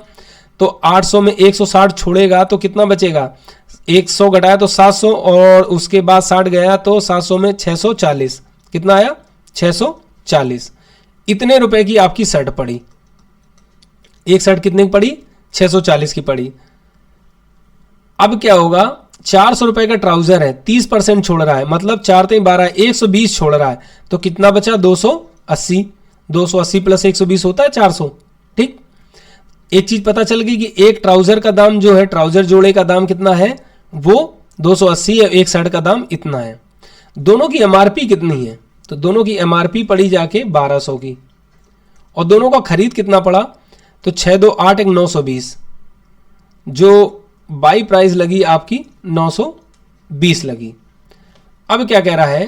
तो 800 में 160 छोड़ेगा तो कितना बचेगा, 100 घटाया तो 700 और उसके बाद 60 गया तो 700 में 640, कितना आया 640। इतने रुपए की आपकी शर्ट पड़ी। एक शर्ट कितने की पड़ी, 640 की पड़ी। अब क्या होगा, 400 रुपए का ट्राउजर है, 30% छोड़ रहा है, मतलब 4 3 12 120 छोड़ रहा है, तो कितना बचा 280। 280 प्लस 120 होता है 400। ठीक, एक चीज पता चल गई कि एक ट्राउजर का दाम जो है, ट्राउजर जोड़े का दाम कितना है, वो 280 है, एक शर्ट का दाम इतना है। दोनों की एमआरपी कितनी है, तो दोनों की एमआरपी पड़ी जाके 1200 की, और दोनों का खरीद कितना पड़ा, तो 6 2 8 1 920, जो बाई प्राइस लगी आपकी 920 लगी। अब क्या कह रहा है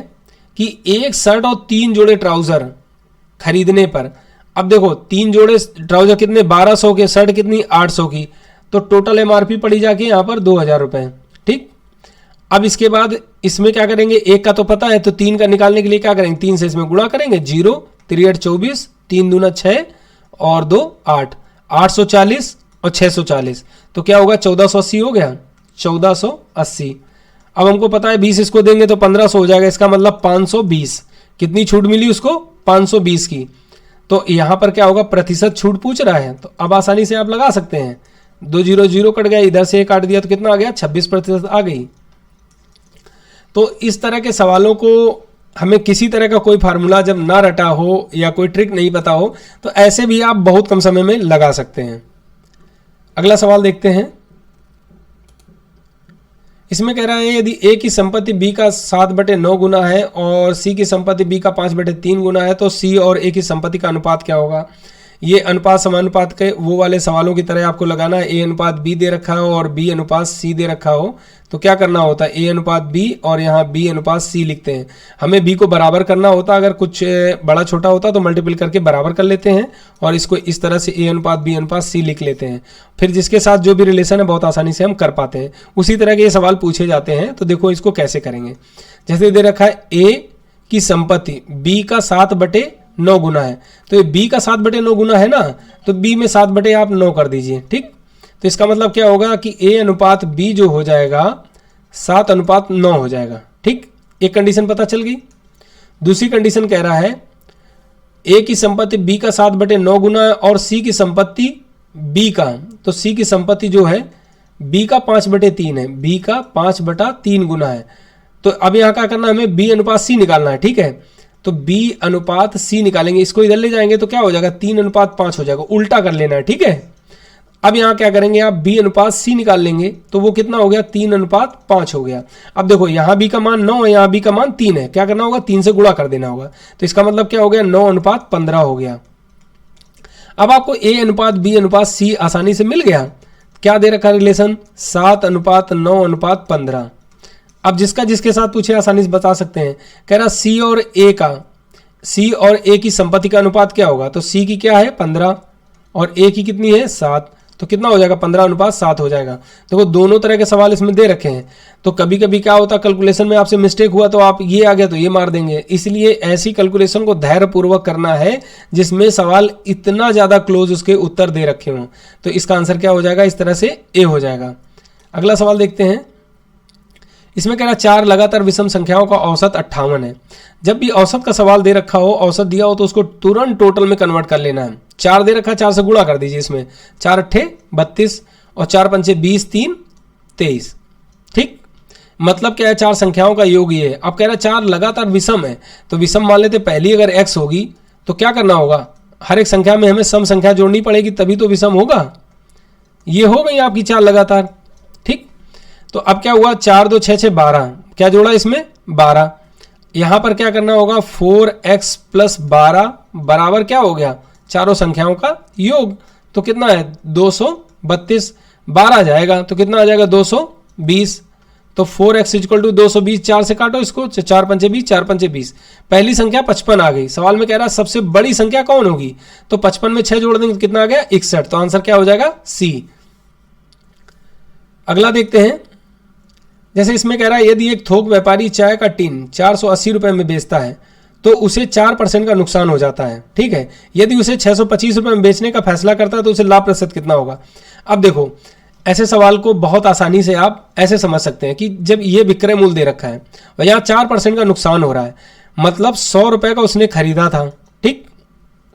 कि एक शर्ट और 3 जोड़े ट्राउजर खरीदने पर, अब देखो 3 जोड़े ट्राउजर कितने 1200 के, शर्ट कितनी 800 की, तो टोटल एमआरपी पड़ी जाके यहां पर 2000 रुपए। ठीक, अब इसके बाद इसमें क्या करेंगे, एक का तो पता है, तो 3 का निकालने के लिए क्या करेंगे, 3 से इसमें गुणा करेंगे, 0 3 8 24, 3 दूना 6 और 2 8, 840 और 640, तो क्या होगा 1480 हो गया, 1480। अब हमको पता है 20 इसको देंगे तो 1500 हो जाएगा, इसका मतलब 520। कितनी छूट मिली उसको, 520 की। तो यहां पर क्या होगा, प्रतिशत छूट पूछ रहा है, तो अब आसानी से आप लगा सकते हैं। 2 0 0 कट गया, इधर से काट दिया तो कितना आ गया, 26% आ गई। तो इस तरह के सवालों को हमें किसी तरह का कोई फार्मूला जब ना रटा हो या कोई ट्रिक नहीं पता हो, तो ऐसे भी आप बहुत कम समय में लगा सकते हैं। अगला सवाल देखते हैं। इसमें कह रहा है यदि ए की संपत्ति बी का 7/9 गुना है और सी की संपत्ति बी का 5/3 गुना है, तो सी और ए की संपत्ति का अनुपात क्या होगा। ये अनुपात समानुपात के वो वाले सवालों की तरह आपको लगाना है। ए अनुपात बी दे रखा हो और बी अनुपात सी दे रखा हो, तो क्या करना होता है, ए अनुपात बी और यहाँ बी अनुपात सी लिखते हैं। हमें बी को बराबर करना होता, अगर कुछ बड़ा छोटा होता तो मल्टीपल करके बराबर कर लेते हैं और इसको इस तरह से ए अनुपात बी अनुपात सी लिख लेते हैं। फिर जिसके साथ जो भी रिलेशन है बहुत आसानी से हम कर पाते हैं। उसी तरह के ये सवाल पूछे जाते हैं, तो देखो इसको कैसे करेंगे। जैसे दे रखा है ए की संपत्ति बी का 7/9 गुना है, तो ये बी का 7/9 गुना है ना, तो बी में 7 आप 9 कर दीजिए। ठीक, तो इसका मतलब क्या होगा कि ए अनुपात बी जो हो जाएगा 7/9 हो जाएगा। ठीक, एक कंडीशन पता चल गई। दूसरी कंडीशन कह रहा है ए की संपत्ति बी का 7/9 गुना है और सी की संपत्ति बी का, तो सी की संपत्ति जो है बी का 5/3 है, बी का 5/3 गुना है। तो अब यहां क्या करना है, हमें बी अनुपात सी निकालना है। ठीक है, तो B अनुपात C निकालेंगे, इसको इधर ले जाएंगे तो क्या हो जाएगा 3:5 हो जाएगा, उल्टा कर लेना है, ठीक है। अब यहाँ क्या करेंगे आप B अनुपात C निकाल लेंगे तो वो कितना हो गया 3:5 हो गया। अब देखो यहाँ B का मान 9 है, यहाँ B का मान 3 है, क्या करना होगा 3 से गुणा कर देना होगा, तो इसका मतलब क्या हो गया 9:15 हो गया। अब आपको A अनुपात B अनुपात C आसानी से मिल गया। क्या दे रखा रिलेशन 7:9:15। अब जिसका जिसके साथ पूछे आसानी से बता सकते हैं। कह रहा C और A की संपत्ति का अनुपात क्या होगा, तो C की क्या है 15 और A की कितनी है 7, तो कितना हो जाएगा 15:7 हो जाएगा। देखो दोनों तरह के सवाल इसमें दे रखे हैं, तो कभी कभी क्या होता कैलकुलेशन में आपसे मिस्टेक हुआ तो आप ये आ गया तो ये मार देंगे, इसलिए ऐसी कैलकुलेशन को धैर्यपूर्वक करना है जिसमें सवाल इतना ज़्यादा क्लोज उसके उत्तर दे रखे हों। तो इसका आंसर क्या हो जाएगा, इस तरह से A हो जाएगा। अगला सवाल देखते हैं। इसमें कह रहा 4 लगातार विषम संख्याओं का औसत 58 है। जब भी औसत का सवाल दे रखा हो, औसत दिया हो, तो उसको तुरंत टोटल में कन्वर्ट कर लेना है। 4 दे रखा है, 4 से गुणा कर दीजिए इसमें, 4 अट्ठे 32 और 4 पंचे 20, 3 23, ठीक। मतलब क्या है 4 संख्याओं का योग ये है। अब कह रहा 4 लगातार विषम है, तो विषम मान लेते पहली अगर x होगी तो क्या करना होगा, हर एक संख्या में हमें सम संख्या जोड़नी पड़ेगी तभी तो विषम होगा। ये हो गई आपकी 4 लगातार, ठीक। तो अब क्या हुआ 4 2 6 6 12, क्या जोड़ा इसमें 12। यहां पर क्या करना होगा 4x + 12 बराबर क्या हो गया चारों संख्याओं का योग, तो कितना है 232, 12 जाएगा तो कितना आ जाएगा 220, तो 4x = 220, 4 से काटो इसको, 4 पंचे 20, 4 पंचे 20, पहली संख्या 55 आ गई। सवाल में कह रहा है सबसे बड़ी संख्या कौन होगी, तो 55 में 6 जोड़ देंगे तो कितना आ गया 61, तो आंसर क्या हो जाएगा C। अगला देखते हैं। जैसे इसमें कह रहा है यदि एक थोक व्यापारी चाय का टीन 480 रुपए में बेचता है तो उसे 4% का नुकसान हो जाता है, ठीक है। यदि उसे 625 रुपए में बेचने का फैसला करता है तो उसे लाभ प्रतिशत कितना होगा। अब देखो ऐसे सवाल को बहुत आसानी से आप ऐसे समझ सकते हैं कि जब ये विक्रय मूल्य दे रखा है और यहाँ 4% का नुकसान हो रहा है, मतलब 100 रुपए का उसने खरीदा था, ठीक,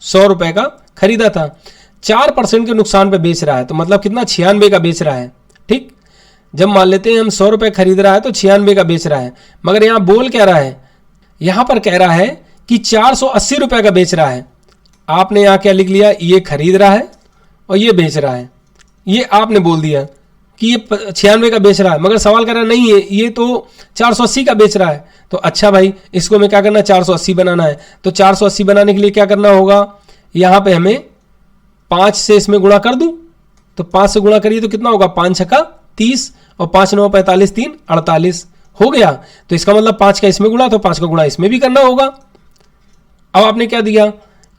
100 रुपए का खरीदा था, 4% के नुकसान पे बेच रहा है, तो मतलब कितना 96 का बेच रहा है, ठीक। जब मान लेते हैं हम 100 रुपए खरीद रहा है तो 96 का बेच रहा है, मगर यहाँ बोल क्या रहा है, यहाँ पर कह रहा है कि 480 रुपए का बेच रहा है। आपने यहाँ क्या लिख लिया, ये खरीद रहा है और ये बेच रहा है, ये आपने बोल दिया कि ये 96 का बेच रहा है, मगर सवाल कर रहा नहीं है ये तो 480 का बेच रहा है। तो अच्छा भाई इसको मैं क्या करना 480 बनाना है, तो 480 बनाने के लिए क्या करना होगा, यहाँ पे हमें 5 से इसमें गुणा कर दूं, तो 5 से गुणा करिए तो कितना होगा 5 छक्का 30 और 5 9 45, 3 48 हो गया। तो इसका मतलब 5 का इसमें गुणा, तो 5 का गुणा इसमें भी करना होगा। अब आपने क्या दिया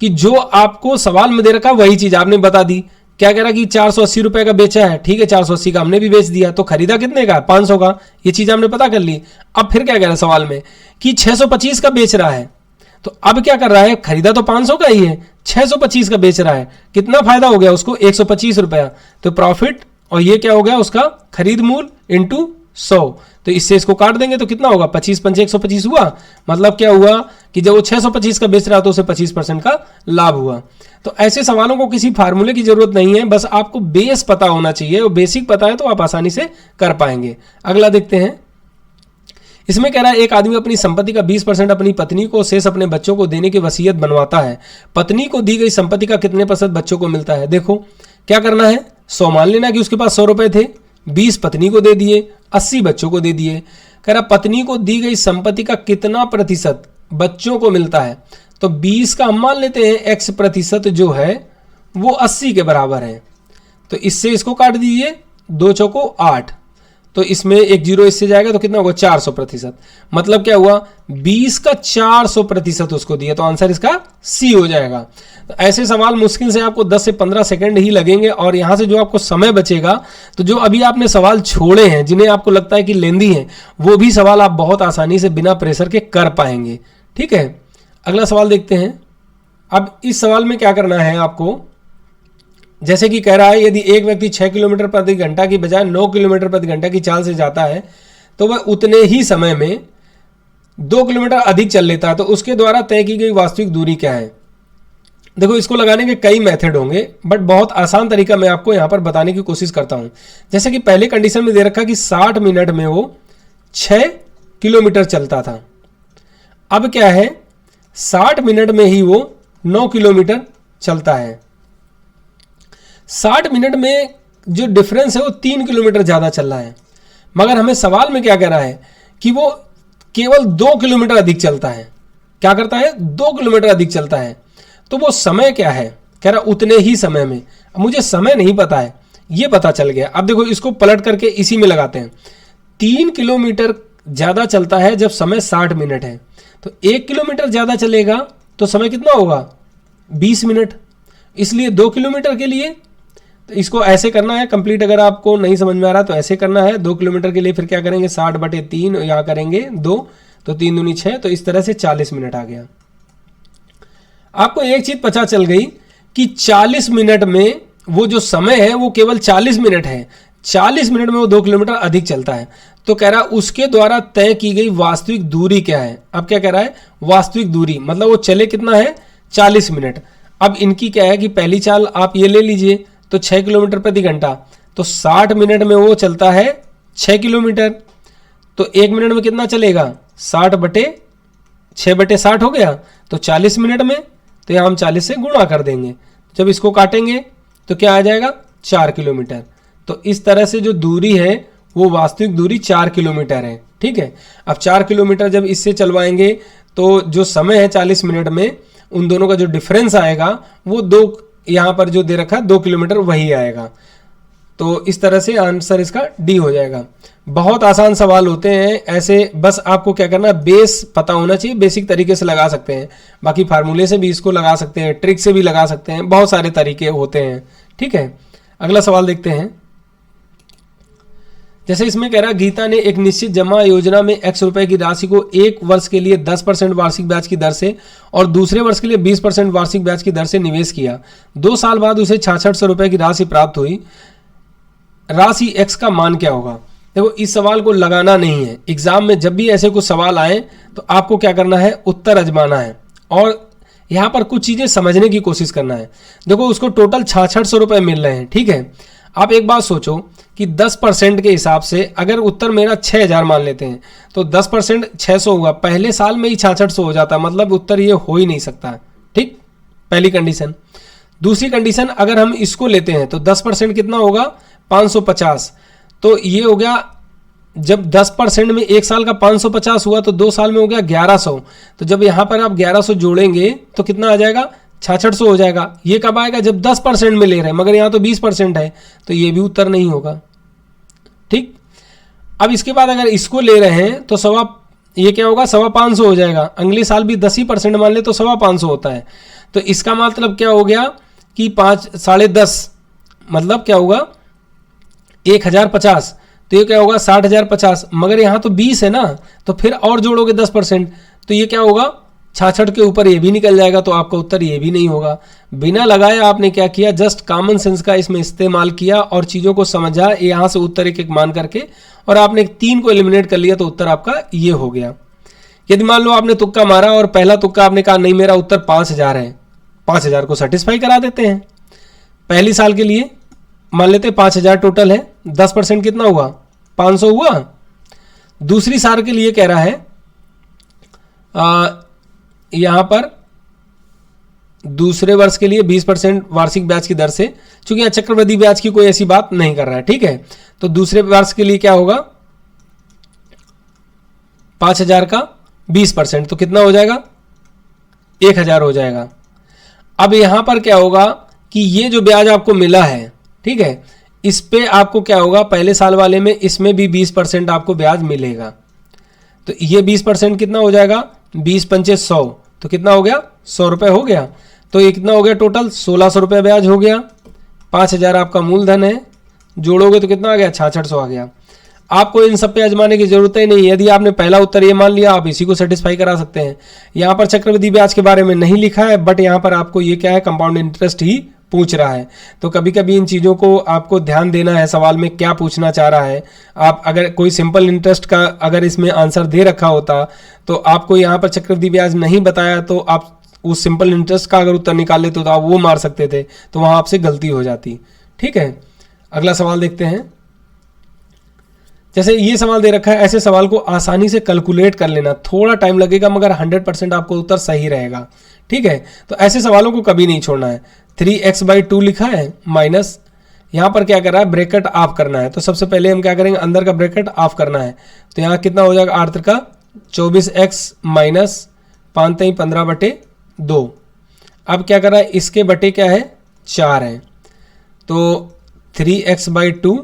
कि जो आपको सवाल में दे रखा वही चीज आपने बता दी। क्या कह रहा कि 480 रुपए का बेचा है, ठीक है 480 का हमने भी बेच दिया, तो खरीदा कितने का 500 का, ये चीज हमने पता कर ली। अब फिर क्या कह रहा है सवाल में कि 625 का बेच रहा है, तो अब क्या कर रहा है, खरीदा तो 500 का ही है, 625 का बेच रहा है, कितना फायदा हो गया उसको 125 रुपया, तो प्रॉफिट, और ये क्या हो गया उसका खरीद मूल्य इंटू 100, तो इससे इसको काट देंगे तो कितना होगा 25 पंचे 125 हुआ। मतलब क्या हुआ कि जब वो 625 का बेच रहा तो उसे 25% का लाभ हुआ। तो ऐसे सवालों को किसी फार्मूले की जरूरत नहीं है, बस आपको बेस पता होना चाहिए, और बेसिक पता है तो आप आसानी से कर पाएंगे। अगला देखते हैं। इसमें कह रहा है एक आदमी अपनी संपत्ति का 20% अपनी पत्नी को, शेष अपने बच्चों को देने की वसीयत बनवाता है। पत्नी को दी गई संपत्ति का कितने % बच्चों को मिलता है। देखो क्या करना है, 100 मान लेना कि उसके पास 100 रुपए थे, 20 पत्नी को दे दिए, 80 बच्चों को दे दिए। कह रहा पत्नी को दी गई संपत्ति का कितना प्रतिशत बच्चों को मिलता है, तो 20 का हम मान लेते हैं x% जो है वो 80 के बराबर है, तो इससे इसको काट दीजिए, 2 चौको 8, तो इसमें एक 0 इससे जाएगा तो कितना होगा 400%। मतलब क्या हुआ 20 का 400% उसको दिया, तो आंसर इसका C हो जाएगा। तो ऐसे सवाल मुश्किल से आपको 10 से 15 सेकंड ही लगेंगे, और यहां से जो आपको समय बचेगा, तो जो अभी आपने सवाल छोड़े हैं जिन्हें आपको लगता है कि लेंदी हैं, वो भी सवाल आप बहुत आसानी से बिना प्रेशर के कर पाएंगे। ठीक है, अगला सवाल देखते हैं। अब इस सवाल में क्या करना है आपको, जैसे कि कह रहा है यदि एक व्यक्ति 6 किलोमीटर प्रति घंटा की बजाय 9 किलोमीटर प्रति घंटा की चाल से जाता है तो वह उतने ही समय में 2 किलोमीटर अधिक चल लेता है, तो उसके द्वारा तय की गई वास्तविक दूरी क्या है। देखो इसको लगाने के कई मेथड होंगे, बट बहुत आसान तरीका मैं आपको यहां पर बताने की कोशिश करता हूं। जैसे कि पहले कंडीशन में दे रखा कि 60 मिनट में वो 6 किलोमीटर चलता था। अब क्या है 60 मिनट में ही वो 9 किलोमीटर चलता है। 60 मिनट में जो डिफरेंस है वो 3 किलोमीटर ज़्यादा चल रहा है, मगर हमें सवाल में क्या कह रहा है कि वो केवल 2 किलोमीटर अधिक चलता है। क्या करता है? 2 किलोमीटर अधिक चलता है। तो वो समय क्या है? कह रहा उतने ही समय में। अब मुझे समय नहीं पता है, ये पता चल गया। अब देखो इसको पलट करके इसी में लगाते हैं। 3 किलोमीटर ज़्यादा चलता है जब समय 60 मिनट है, तो 1 किलोमीटर ज़्यादा चलेगा तो समय कितना होगा? 20 मिनट। इसलिए 2 किलोमीटर के लिए तो इसको ऐसे करना है कंप्लीट। अगर आपको नहीं समझ में आ रहा तो ऐसे करना है। 2 किलोमीटर के लिए फिर क्या करेंगे? 60/3 यहाँ करेंगे 2, तो 3 दूनी 6, तो इस तरह से 40 मिनट आ गया। आपको एक चीज पता चल गई कि 40 मिनट में वो जो समय है वो केवल 40 मिनट है। 40 मिनट में वो 2 किलोमीटर अधिक चलता है। तो कह रहा उसके द्वारा तय की गई वास्तविक दूरी क्या है? अब क्या कह रहा है? वास्तविक दूरी मतलब वो चले कितना है? 40 मिनट। अब इनकी क्या है कि पहली चाल आप ये ले लीजिए, तो 6 किलोमीटर प्रति घंटा, तो 60 मिनट में वो चलता है 6 किलोमीटर। तो 1 मिनट में कितना चलेगा? 60/6/60 हो गया, तो 40 मिनट में, तो यहाँ हम 40 से गुणा कर देंगे। जब इसको काटेंगे तो क्या आ जाएगा? 4 किलोमीटर। तो इस तरह से जो दूरी है वो वास्तविक दूरी 4 किलोमीटर है। ठीक है। अब 4 किलोमीटर जब इससे चलवाएंगे तो जो समय है 40 मिनट में, उन दोनों का जो डिफरेंस आएगा वो 2, यहाँ पर जो दे रखा 2 किलोमीटर वही आएगा। तो इस तरह से आंसर इसका डी हो जाएगा। बहुत आसान सवाल होते हैं ऐसे, बस आपको क्या करना, बेस पता होना चाहिए। बेसिक तरीके से लगा सकते हैं, बाकी फार्मूले से भी इसको लगा सकते हैं, ट्रिक से भी लगा सकते हैं, बहुत सारे तरीके होते हैं। ठीक है। अगला सवाल देखते हैं। जैसे इसमें कह रहा है गीता ने एक निश्चित जमा योजना में x रुपए की राशि को 1 वर्ष के लिए 10% वार्षिक ब्याज की दर से और दूसरे वर्ष के लिए 20% वार्षिक ब्याज की दर से निवेश किया। 2 साल बाद उसे 6600 रुपए की राशि प्राप्त हुई। राशि x का मान क्या होगा? देखो इस सवाल को लगाना नहीं है। एग्जाम में जब भी ऐसे कुछ सवाल आए तो आपको क्या करना है? उत्तर आजमाना है और यहाँ पर कुछ चीजें समझने की कोशिश करना है। देखो उसको टोटल 6600 रुपए मिल रहे हैं। ठीक है। आप एक बात सोचो कि 10% के हिसाब से अगर उत्तर मेरा 6000 मान लेते हैं तो 10% 600 हुआ। पहले साल में ही 6600 हो जाता, मतलब उत्तर ये हो ही नहीं सकता। ठीक, पहली कंडीशन। दूसरी कंडीशन, अगर हम इसको लेते हैं तो 10% कितना होगा? 550। तो ये हो गया, जब 10% में 1 साल का 550 हुआ तो 2 साल में हो गया 1100। तो जब यहाँ पर आप 1100 जोड़ेंगे तो कितना आ जाएगा? 6600 हो जाएगा। ये कब आएगा? जब 10% में ले रहे हैं, मगर यहाँ तो 20% है, तो ये भी उत्तर नहीं होगा। ठीक। अब इसके बाद अगर इसको ले रहे हैं तो ये क्या होगा? 525 हो जाएगा। अगले साल भी 10% मान ले तो 525 होता है। तो इसका मतलब क्या हो गया कि 5.5 मतलब क्या होगा? 1050। तो ये क्या होगा? 60,050। मगर यहाँ तो 20 है ना, तो फिर और जोड़ोगे 10%, तो ये क्या होगा? 66 के ऊपर ये भी निकल जाएगा। तो आपका उत्तर ये भी नहीं होगा। बिना लगाए आपने क्या किया? जस्ट कॉमन सेंस का इसमें इस्तेमाल किया और चीज़ों को समझा, यहाँ से उत्तर एक एक मान करके, और आपने 3 को एलिमिनेट कर लिया तो उत्तर आपका ये हो गया। यदि मान लो आपने तुक्का मारा और पहला तुक्का आपने कहा नहीं मेरा उत्तर 5000 है, 5000 को सेटिस्फाई करा देते हैं। पहली साल के लिए मान लेते 5000 टोटल है, 10% कितना हुआ? 500 हुआ। दूसरी साल के लिए कह रहा है यहां पर दूसरे वर्ष के लिए 20% वार्षिक ब्याज की दर से, चूंकि यहां चक्रवृद्धि ब्याज की कोई ऐसी बात नहीं कर रहा है। ठीक है। तो दूसरे वर्ष के लिए क्या होगा? 5000 का 20%, तो कितना हो जाएगा? 1000 हो जाएगा। अब यहां पर क्या होगा कि ये जो ब्याज आपको मिला है, ठीक है, इस पे आपको क्या होगा? पहले साल वाले में इसमें भी 20% आपको ब्याज मिलेगा। तो ये 20% कितना हो जाएगा? 20 पंचे 100, तो कितना हो गया? 100 रुपए हो गया। तो ये कितना हो गया? टोटल 1600 रुपये ब्याज हो गया। 5000 आपका मूलधन है, जोड़ोगे तो कितना आ गया? 6600 आ गया। आपको इन सब पे आजमाने की जरूरत ही नहीं। यदि आपने पहला उत्तर ये मान लिया, आप इसी को सेटिस्फाई करा सकते हैं। यहाँ पर चक्रवृद्धि ब्याज के बारे में नहीं लिखा है, बट यहाँ पर आपको ये क्या है? कंपाउंड इंटरेस्ट ही पूछ रहा है। तो कभी कभी इन चीज़ों को आपको ध्यान देना है, सवाल में क्या पूछना चाह रहा है। आप अगर कोई सिंपल इंटरेस्ट का अगर इसमें आंसर दे रखा होता तो आपको यहाँ पर चक्रवृद्धि ब्याज नहीं बताया, तो आप उस सिंपल इंटरेस्ट का अगर उत्तर निकाल लेते तो आप वो मार सकते थे, तो वहाँ आपसे गलती हो जाती। ठीक है। अगला सवाल देखते हैं। जैसे ये सवाल दे रखा है, ऐसे सवाल को आसानी से कैलकुलेट कर लेना, थोड़ा टाइम लगेगा मगर 100% आपको उत्तर सही रहेगा। ठीक है, तो ऐसे सवालों को कभी नहीं छोड़ना है। 3x/2 लिखा है माइनस, यहाँ पर क्या कर रहा है, ब्रैकेट ऑफ करना है। तो सबसे पहले हम क्या करेंगे, अंदर का ब्रैकेट ऑफ करना है। तो यहाँ कितना हो जाएगा, 8 का 24x माइनस 5 15/2। अब क्या कर रहा है, इसके बटे क्या है, 4 है। तो 3x/2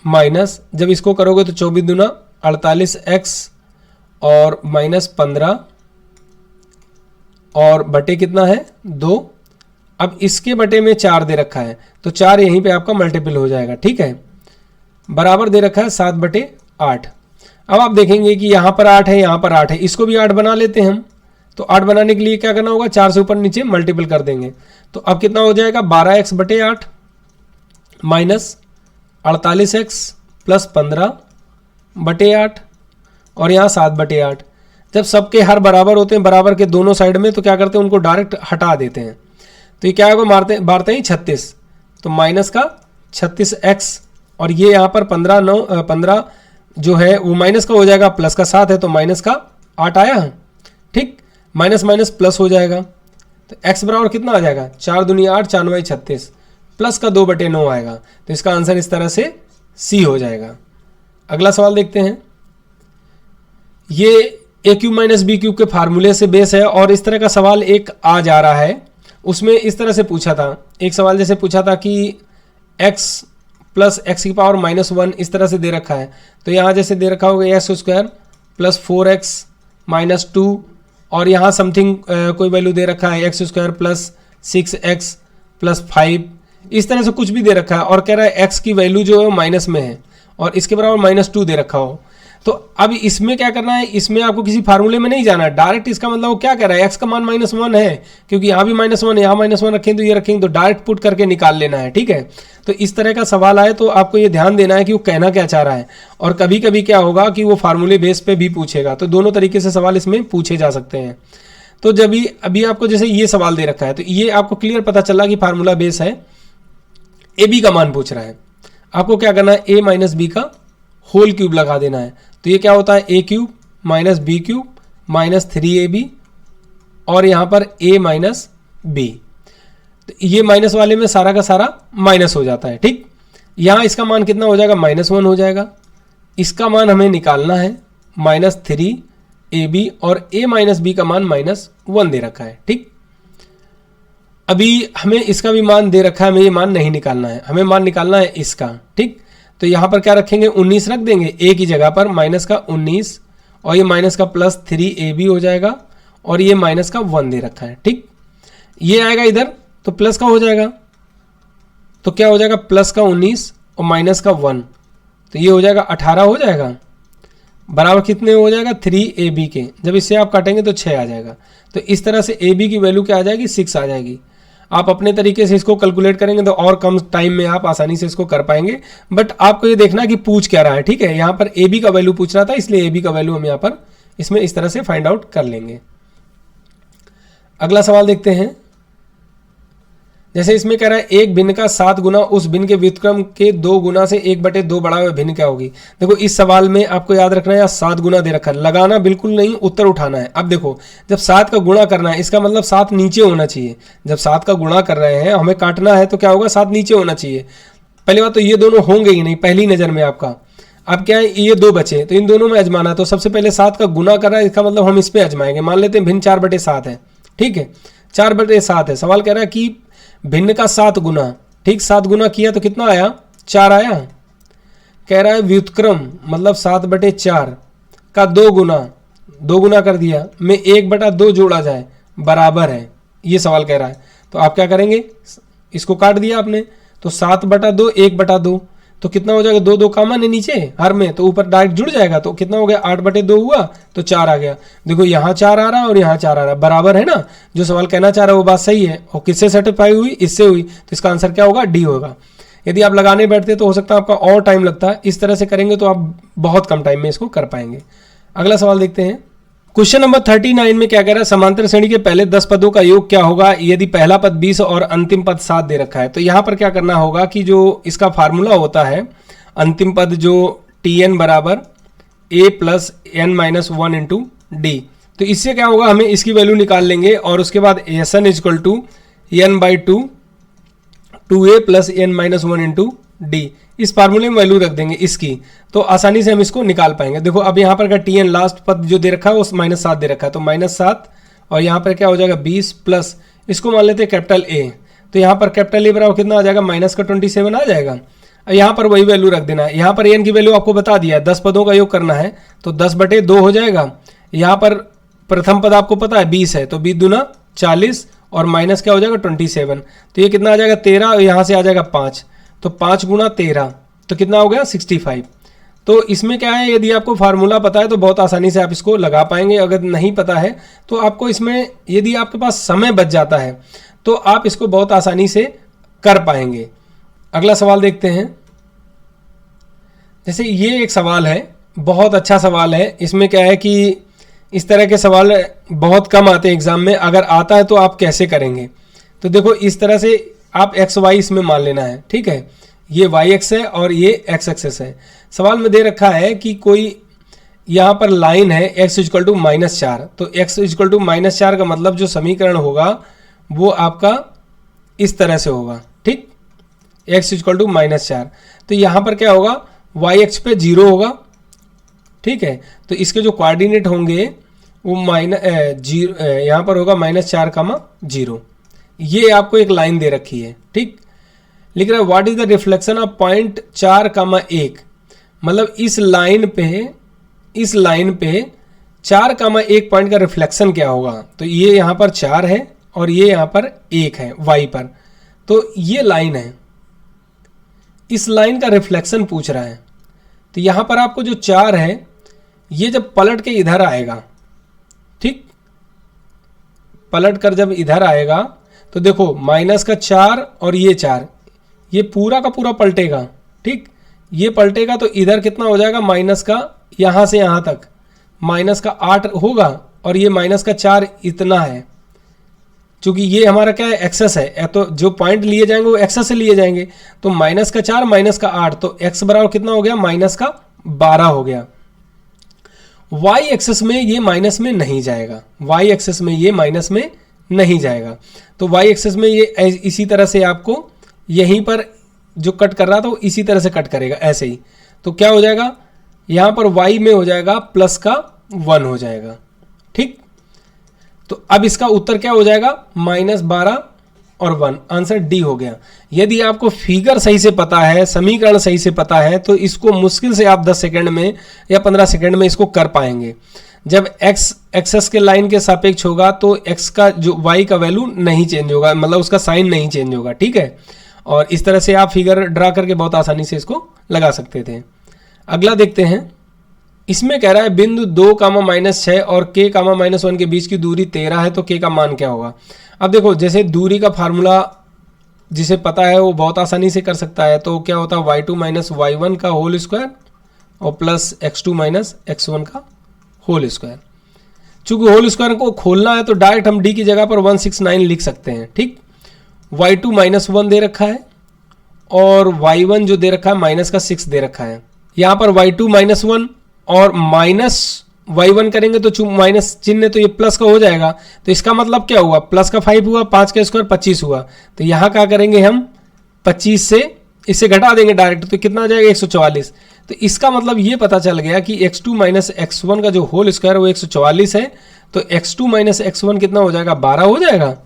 माइनस, जब इसको करोगे तो 24 दूना 48x और माइनस 15 और बटे कितना है, 2। अब इसके बटे में 4 दे रखा है तो 4 यहीं पे आपका मल्टीपल हो जाएगा। ठीक है, बराबर दे रखा है 7/8। अब आप देखेंगे कि यहाँ पर 8 है, यहाँ पर 8 है, इसको भी 8 बना लेते हैं हम। तो 8 बनाने के लिए क्या करना होगा, 4 से ऊपर नीचे मल्टीपल कर देंगे। तो अब कितना हो जाएगा, 12x/8 माइनस 48x प्लस 15/8 और यहाँ 7/8। जब सबके हर बराबर होते हैं, बराबर के दोनों साइड में, तो क्या करते हैं, उनको डायरेक्ट हटा देते हैं। तो ये क्या होगा, बारते ही 36, तो माइनस का 36x और ये यहाँ पर 15 जो है वो माइनस का हो जाएगा, प्लस का 7 है तो माइनस का 8 आया। ठीक, माइनस माइनस प्लस हो जाएगा, तो x बराबर कितना आ जाएगा, 4 दूनी 8, 4 9 36, प्लस का 2/9 आएगा। तो इसका आंसर इस तरह से C हो जाएगा। अगला सवाल देखते हैं। ये a³ माइनस b³ के फार्मूले से बेस है और इस तरह का सवाल एक आ जा रहा है। उसमें इस तरह से पूछा था, एक सवाल जैसे पूछा था कि x प्लस x⁻⁻1 इस तरह से दे रखा है। तो यहाँ जैसे दे रखा होगा x² प्लस 4x माइनस 2 और यहाँ समथिंग कोई वैल्यू दे रखा है x² प्लस 6x प्लस 5, इस तरह से कुछ भी दे रखा है और कह रहा है x की वैल्यू जो है माइनस में है और इसके बराबर -2 दे रखा हो। तो अब इसमें क्या करना है, इसमें आपको किसी फार्मूले में नहीं जाना है, डायरेक्ट इसका मतलब वो क्या कह रहा है, x का मान -1 है, क्योंकि यहाँ भी -1 यहाँ -1 रखें तो ये रखेंगे, तो डायरेक्ट पुट करके निकाल लेना है। ठीक है, तो इस तरह का सवाल आए तो आपको ये ध्यान देना है कि वो कहना क्या चाह रहा है। और कभी कभी क्या होगा कि वो फार्मूले बेस पे भी पूछेगा, तो दोनों तरीके से सवाल इसमें पूछे जा सकते हैं। तो जब अभी आपको जैसे ये सवाल दे रखा है तो ये आपको क्लियर पता चला कि फार्मूला बेस है, AB का मान पूछ रहा है। आपको क्या करना है, A माइनस B का होल क्यूब लगा देना है। तो ये क्या होता है, A³ minus B³ minus 3AB और यहाँ पर A माइनस B। तो ये माइनस वाले में सारा का सारा माइनस हो जाता है। ठीक, यहाँ इसका मान कितना हो जाएगा, -1 हो जाएगा। इसका मान हमें निकालना है -3AB और A माइनस B का मान -1 दे रखा है। ठीक, अभी हमें इसका भी मान दे रखा है, हमें ये मान नहीं निकालना है, हमें मान निकालना है इसका। ठीक, तो यहाँ पर क्या रखेंगे, 19 रख देंगे A की जगह पर, माइनस का 19 और ये माइनस का प्लस 3AB हो जाएगा और ये माइनस का 1 दे रखा है। ठीक, ये आएगा इधर तो प्लस का हो जाएगा, तो क्या हो जाएगा, प्लस का 19 और माइनस का 1, तो ये हो जाएगा 18 हो जाएगा, बराबर कितने हो जाएगा, 3AB के। जब इससे आप काटेंगे तो 6 आ जाएगा। तो इस तरह से AB की वैल्यू क्या आ जाएगी, 6 आ जाएगी। आप अपने तरीके से इसको कैलकुलेट करेंगे तो और कम टाइम में आप आसानी से इसको कर पाएंगे। बट आपको ये देखना कि पूछ क्या रहा है। ठीक है, यहाँ पर AB का वैल्यू पूछ रहा था, इसलिए AB का वैल्यू हम यहाँ पर इसमें इस तरह से फाइंड आउट कर लेंगे। अगला सवाल देखते हैं। जैसे इसमें कह रहा है एक भिन्न का 7 गुना उस भिन्न के व्युत्क्रम के 2 गुना से 1/2 बढ़ा हुआ भिन्न क्या होगी। देखो इस सवाल में आपको याद रखना है, यहाँ 7 गुना दे रखा है, लगाना बिल्कुल नहीं, उत्तर उठाना है। अब देखो जब 7 का गुणा करना है, इसका मतलब 7 नीचे होना चाहिए। जब 7 का गुणा कर रहे हैं, हमें काटना है, तो क्या होगा, 7 नीचे होना चाहिए। पहली बात तो ये दोनों होंगे ही नहीं पहली नज़र में आपका। अब क्या है, ये 2 बचे तो इन दोनों में अजमाना, तो सबसे पहले 7 का गुना कर रहा है, इसका मतलब हम इस पर अजमाएंगे। मान लेते हैं भिन्न 4/7 है। ठीक है, 4/7 है। सवाल कह रहा है कि भिन्न का 7 गुना, ठीक 7 गुना किया तो कितना आया, 4 आया। कह रहा है व्युत्क्रम मतलब 7/4 का 2 गुना कर दिया में 1/2 जोड़ा जाए बराबर है, ये सवाल कह रहा है। तो आप क्या करेंगे, इसको काट दिया आपने, तो 7/2 1/2, तो कितना हो जाएगा, 2 कॉमन है नीचे हर में, तो ऊपर डायरेक्ट जुड़ जाएगा, तो कितना हो गया, 8/2 हुआ तो 4 आ गया। देखो यहाँ 4 आ रहा है और यहाँ 4 आ रहा है, बराबर है ना। जो सवाल कहना चाह रहा है वो बात सही है। और किससे सेटिस्फाई हुई, इससे हुई, तो इसका आंसर क्या होगा, डी होगा। यदि आप लगाने बैठते तो हो सकता है आपका और टाइम लगता है, इस तरह से करेंगे तो आप बहुत कम टाइम में इसको कर पाएंगे। अगला सवाल देखते हैं। क्वेश्चन नंबर 39 में क्या कह रहा है, समांतर श्रेणी के पहले 10 पदों का योग क्या होगा यदि पहला पद 20 और अंतिम पद 7 दे रखा है। तो यहाँ पर क्या करना होगा कि जो इसका फार्मूला होता है, अंतिम पद जो टी एन बराबर A plus N minus one into D. तो इससे क्या होगा, हमें इसकी वैल्यू निकाल लेंगे और उसके बाद S n is equal to n by two a plus N minus one into d, इस फार्मूले में वैल्यू रख देंगे इसकी, तो आसानी से हम इसको निकाल पाएंगे। देखो अब यहाँ पर का टी एन लास्ट पद जो दे रखा है वो -7 दे रखा है, तो -7 और यहाँ पर क्या हो जाएगा 20 प्लस इसको मान लेते हैं कैपिटल ए, तो यहाँ पर कैपिटल ए बराबर कितना आ जाएगा -27 आ जाएगा। यहाँ पर वही वैल्यू रख देना है। यहाँ पर एन की वैल्यू आपको बता दिया है, 10 पदों का योग करना है तो 10/2 हो जाएगा। यहाँ पर प्रथम पद आपको पता है 20 है, तो 20 दूना 40 और माइनस क्या हो जाएगा 27, तो ये कितना आ जाएगा 13 और यहाँ से आ जाएगा 5, तो 5 गुणा 13 तो कितना हो गया 65। तो इसमें क्या है, यदि आपको फार्मूला पता है तो बहुत आसानी से आप इसको लगा पाएंगे, अगर नहीं पता है तो आपको इसमें यदि आपके पास समय बच जाता है तो आप इसको बहुत आसानी से कर पाएंगे। अगला सवाल देखते हैं। जैसे ये एक सवाल है, बहुत अच्छा सवाल है। इसमें क्या है कि इस तरह के सवाल बहुत कम आते हैं एग्जाम में, अगर आता है तो आप कैसे करेंगे। तो देखो इस तरह से आप एक्स वाई इसमें मान लेना है, ठीक है। ये वाई एक्स है और ये एक्स एक्सेस है। सवाल में दे रखा है कि कोई यहाँ पर लाइन है x इक्वल टू -4, तो x इक्वल टू -4 का मतलब जो समीकरण होगा वो आपका इस तरह से होगा, ठीक। x इक्वल टू -4, तो यहाँ पर क्या होगा y एक्स पे 0 होगा, ठीक है। तो इसके जो कोऑर्डिनेट होंगे वो यहाँ पर होगा -4, 0। ये आपको एक लाइन दे रखी है, ठीक। लिख रहा है what is the reflection of point 4,1, मतलब इस लाइन पे 4,1 पॉइंट का रिफ्लेक्शन क्या होगा। तो ये यहाँ पर 4 है और ये यहाँ पर 1 है y पर, तो ये लाइन है, इस लाइन का रिफ्लेक्शन पूछ रहा है। तो यहाँ पर आपको जो 4 है ये जब पलट के इधर आएगा, ठीक, पलट कर जब इधर आएगा तो देखो -4 और ये 4, ये पूरा का पूरा पलटेगा, ठीक। ये पलटेगा तो इधर कितना हो जाएगा माइनस का, यहाँ से यहाँ तक -8 होगा और ये -4 इतना है। चूंकि ये हमारा क्या है एक्सेस है, तो जो पॉइंट लिए जाएंगे वो एक्सेस से लिए जाएंगे, तो -4 -8, तो x बराबर कितना हो गया -12 हो गया। y एक्सेस में ये माइनस में नहीं जाएगा, y एक्सेस में ये माइनस में नहीं जाएगा, तो y एक्सेस में ये इसी तरह से आपको यहीं पर जो कट कर रहा था वो इसी तरह से कट करेगा ऐसे ही। तो क्या हो जाएगा यहाँ पर y में हो जाएगा +1 हो जाएगा, ठीक। तो अब इसका उत्तर क्या हो जाएगा -12 और 1, आंसर डी हो गया। यदि आपको फिगर सही से पता है, समीकरण सही से पता है, तो इसको मुश्किल से आप 10 सेकंड में या 15 सेकंड में इसको कर पाएंगे। जब x एक्सेस के लाइन के सापेक्ष होगा तो x का जो y का वैल्यू नहीं चेंज होगा, मतलब उसका साइन नहीं चेंज होगा, ठीक है। और इस तरह से आप फिगर ड्रा करके बहुत आसानी से इसको लगा सकते थे। अगला देखते हैं। इसमें कह रहा है बिंदु 2, -6 और k, -1 के बीच की दूरी 13 है, तो k का मान क्या होगा। अब देखो जैसे दूरी का फार्मूला जिसे पता है वो बहुत आसानी से कर सकता है, तो क्या होता है y2 - y1 का होल स्क्वायर और प्लस x2 - x1 का होल स्क्वायर। चूंकि होल स्क्वायर को खोलना है तो डायरेक्ट हम d की जगह पर 169 लिख सकते हैं, ठीक। y2 -1 दे रखा है और y1 जो दे रखा है -6 दे रखा है। यहाँ पर y2 -1 और -y1 करेंगे तो चूंकि माइनस चिन्ह तो ये प्लस का हो जाएगा, तो इसका मतलब क्या हुआ +5 हुआ, 5 का स्क्वायर 25 हुआ। तो यहाँ क्या करेंगे हम 25 से इससे घटा देंगे डायरेक्ट, तो कितना आ जाएगा 144। तो इसका मतलब ये पता चल गया कि x2 - x1 का जो होल स्क्वायर वो 144 है, तो x2 - x1 कितना हो जाएगा 12 हो जाएगा।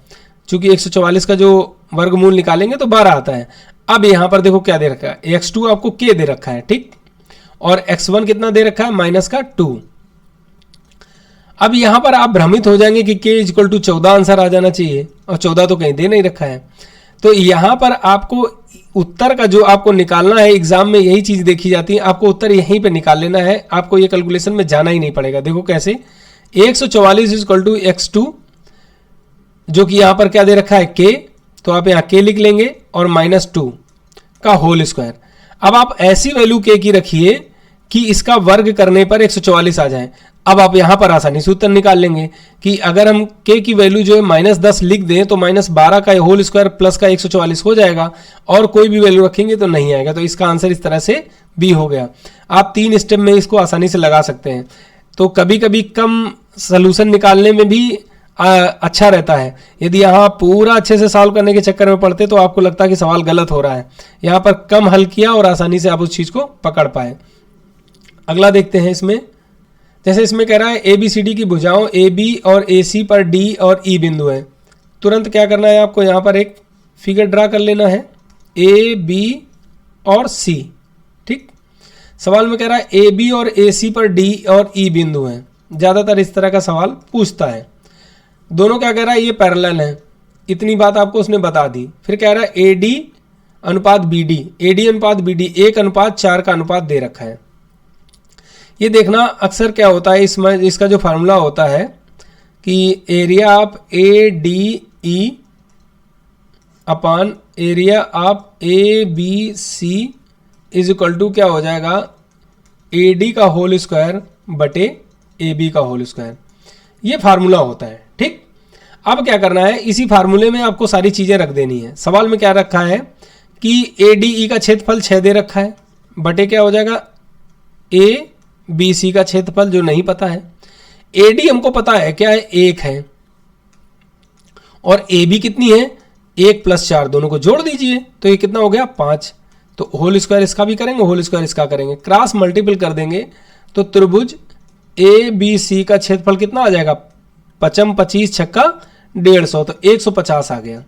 चूंकि 144 का जो वर्गमूल निकालेंगे तो 12 आता है। अब यहाँ पर देखो क्या दे रखा है, x2 आपको k दे रखा है, ठीक, और x1 कितना दे रखा है -2। अब यहाँ पर आप भ्रमित हो जाएंगे कि k = 14 आंसर आ जाना चाहिए, और 14 तो कहीं दे नहीं रखा है। तो यहाँ पर आपको उत्तर का जो आपको निकालना है, एग्जाम में यही चीज देखी जाती है, आपको उत्तर यहीं पे निकाल लेना है, आपको ये कैलकुलेशन में जाना ही नहीं पड़ेगा। देखो कैसे 144 = x2, जो कि यहाँ पर क्या दे रखा है k, तो आप यहाँ k लिख लेंगे और -2 का होल स्क्वायर। अब आप ऐसी वैल्यू k की रखिए कि इसका वर्ग करने पर 144 आ जाए। अब आप यहां पर आसानी से उत्तर निकाल लेंगे कि अगर हम k की वैल्यू जो है -10 लिख दें तो -12 का होल स्क्वायर प्लस का 144 हो जाएगा, और कोई भी वैल्यू रखेंगे तो नहीं आएगा। तो इसका आंसर इस तरह से बी हो गया। आप 3 स्टेप में इसको आसानी से लगा सकते हैं। तो कभी कभी कम सोल्यूशन निकालने में भी अच्छा रहता है। यदि यहाँ पूरा अच्छे से सॉल्व करने के चक्कर में पड़ते तो आपको लगता है कि सवाल गलत हो रहा है। यहाँ पर कम हल किया और आसानी से आप उस चीज़ को पकड़ पाए। अगला देखते हैं इसमें, जैसे इसमें कह रहा है ए बी सी डी की भुजाओं ए बी और ए सी पर डी और ई बिंदु है। तुरंत क्या करना है आपको, यहाँ पर एक फिगर ड्रा कर लेना है ए बी और सी। ठीक, सवाल में कह रहा है ए बी और ए सी पर डी और ई बिंदु हैं। ज़्यादातर इस तरह का सवाल पूछता है। दोनों क्या कह रहा है, ये पैरेलल है, इतनी बात आपको उसने बता दी। फिर कह रहा है ए डी अनुपात बी डी, ए डी अनुपात बी डी 1:4 का अनुपात दे रखा है। ये देखना अक्सर क्या होता है इसमें, इसका जो फार्मूला होता है कि area of A D E upon area of A B C is equal to क्या हो जाएगा, ए डी का होल स्क्वायर बटे ए बी का होल स्क्वायर। ये फार्मूला होता है। ठीक, अब क्या करना है, इसी फार्मूले में आपको सारी चीज़ें रख देनी है। सवाल में क्या रखा है कि ए डी ई का क्षेत्रफल 6 दे रखा है, बटे क्या हो जाएगा ए बी सी का क्षेत्रफल जो नहीं पता है। ए डी हमको पता है क्या है, 1 है, और ए बी कितनी है 1 + 4, दोनों को जोड़ दीजिए तो ये कितना हो गया 5। तो होल स्क्वायर इसका भी करेंगे, होल स्क्वायर इसका करेंगे, क्रॉस मल्टीपल कर देंगे तो त्रिभुज ए बी सी का क्षेत्रफल कितना आ जाएगा, 55 25 छक्का 150, तो 150 आ गया।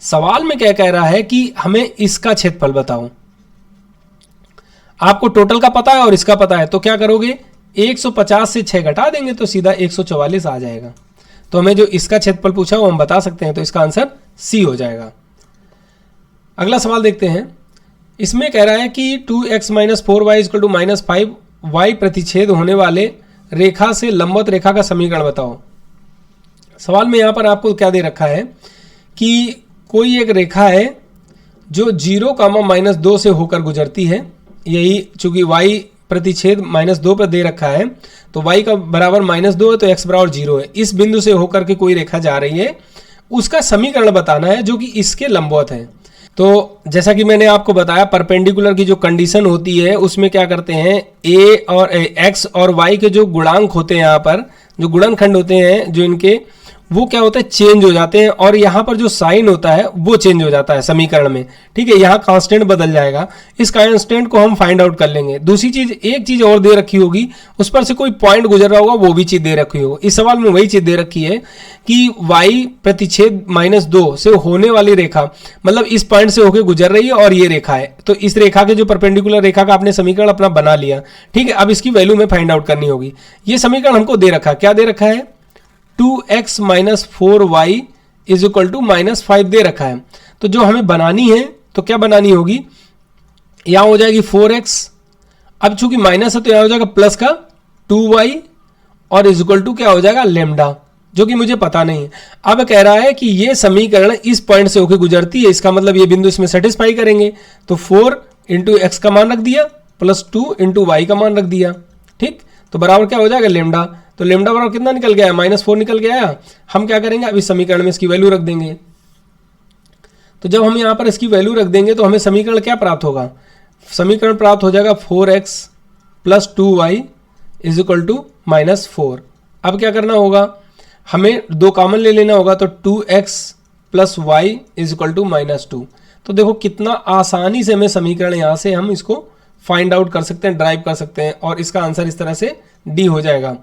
सवाल में क्या कह रहा है कि हमें इसका क्षेत्रफल बताओ। आपको टोटल का पता है और इसका पता है, तो क्या करोगे 150 से 6 घटा देंगे तो सीधा 144 आ जाएगा। तो हमें जो इसका क्षेत्रफल पूछा वो हम बता सकते हैं, तो इसका आंसर सी हो जाएगा। अगला सवाल देखते हैं। इसमें कह रहा है कि 2x - 4y = -5y प्रतिच्छेद होने वाले रेखा से लंबवत रेखा का समीकरण बताओ। सवाल में यहाँ पर आपको क्या दे रखा है कि कोई एक रेखा है जो 0, -2 से होकर गुजरती है। यही चूंकि y प्रतिच्छेद -2 पर दे रखा है तो y का बराबर -2 है तो x बराबर 0 है। इस बिंदु से होकर के कोई रेखा जा रही है, उसका समीकरण बताना है जो कि इसके लंबवत है। तो जैसा कि मैंने आपको बताया, परपेंडिकुलर की जो कंडीशन होती है उसमें क्या करते हैं, a और x और y के जो गुणांक होते हैं, यहाँ पर जो गुणनखंड होते हैं जो इनके, वो क्या होता है चेंज हो जाते हैं, और यहाँ पर जो साइन होता है वो चेंज हो जाता है समीकरण में। ठीक है, यहाँ कांस्टेंट बदल जाएगा, इस कांस्टेंट को हम फाइंड आउट कर लेंगे। दूसरी चीज, एक चीज और दे रखी होगी, उस पर से कोई पॉइंट गुजर रहा होगा, वो भी चीज दे रखी होगी। इस सवाल में वही चीज दे रखी है कि y प्रतिच्छेद -2 से होने वाली रेखा, मतलब इस पॉइंट से होकर गुजर रही है और ये रेखा है, तो इस रेखा के जो परपेंडिकुलर रेखा का आपने समीकरण अपना बना लिया। ठीक है, अब इसकी वैल्यू में फाइंड आउट करनी होगी। ये समीकरण हमको दे रखा है, क्या दे रखा है, 2x - 4y = -5 दे रखा है। तो जो हमें बनानी है तो क्या बनानी होगी, यहां हो जाएगी 4x, अब चूंकि माइनस है तो यहां हो जाएगा प्लस का 2y और = क्या हो जाएगा लेमडा, जो कि मुझे पता नहीं है। अब कह रहा है कि ये समीकरण इस पॉइंट से होकर गुजरती है, इसका मतलब ये बिंदु इसमें सेटिस्फाई करेंगे। तो 4 × x का मान रख दिया प्लस 2 × y का मान रख दिया। ठीक, तो बराबर क्या हो जाएगा लेमडा। तो लेमडा बराबर कितना निकल गया है, -4 निकल गया है। हम क्या करेंगे, अब इस समीकरण में इसकी वैल्यू रख देंगे। तो जब हम यहाँ पर इसकी वैल्यू रख देंगे तो हमें समीकरण क्या प्राप्त होगा, समीकरण प्राप्त हो जाएगा 4x + 2y = -4। अब क्या करना होगा, हमें 2 कॉमन ले लेना होगा, तो 2x + y = -2। तो देखो कितना आसानी से हमें समीकरण यहाँ से हम इसको फाइंड आउट कर सकते हैं, ड्राइव कर सकते हैं, और इसका आंसर इस तरह से डी हो जाएगा।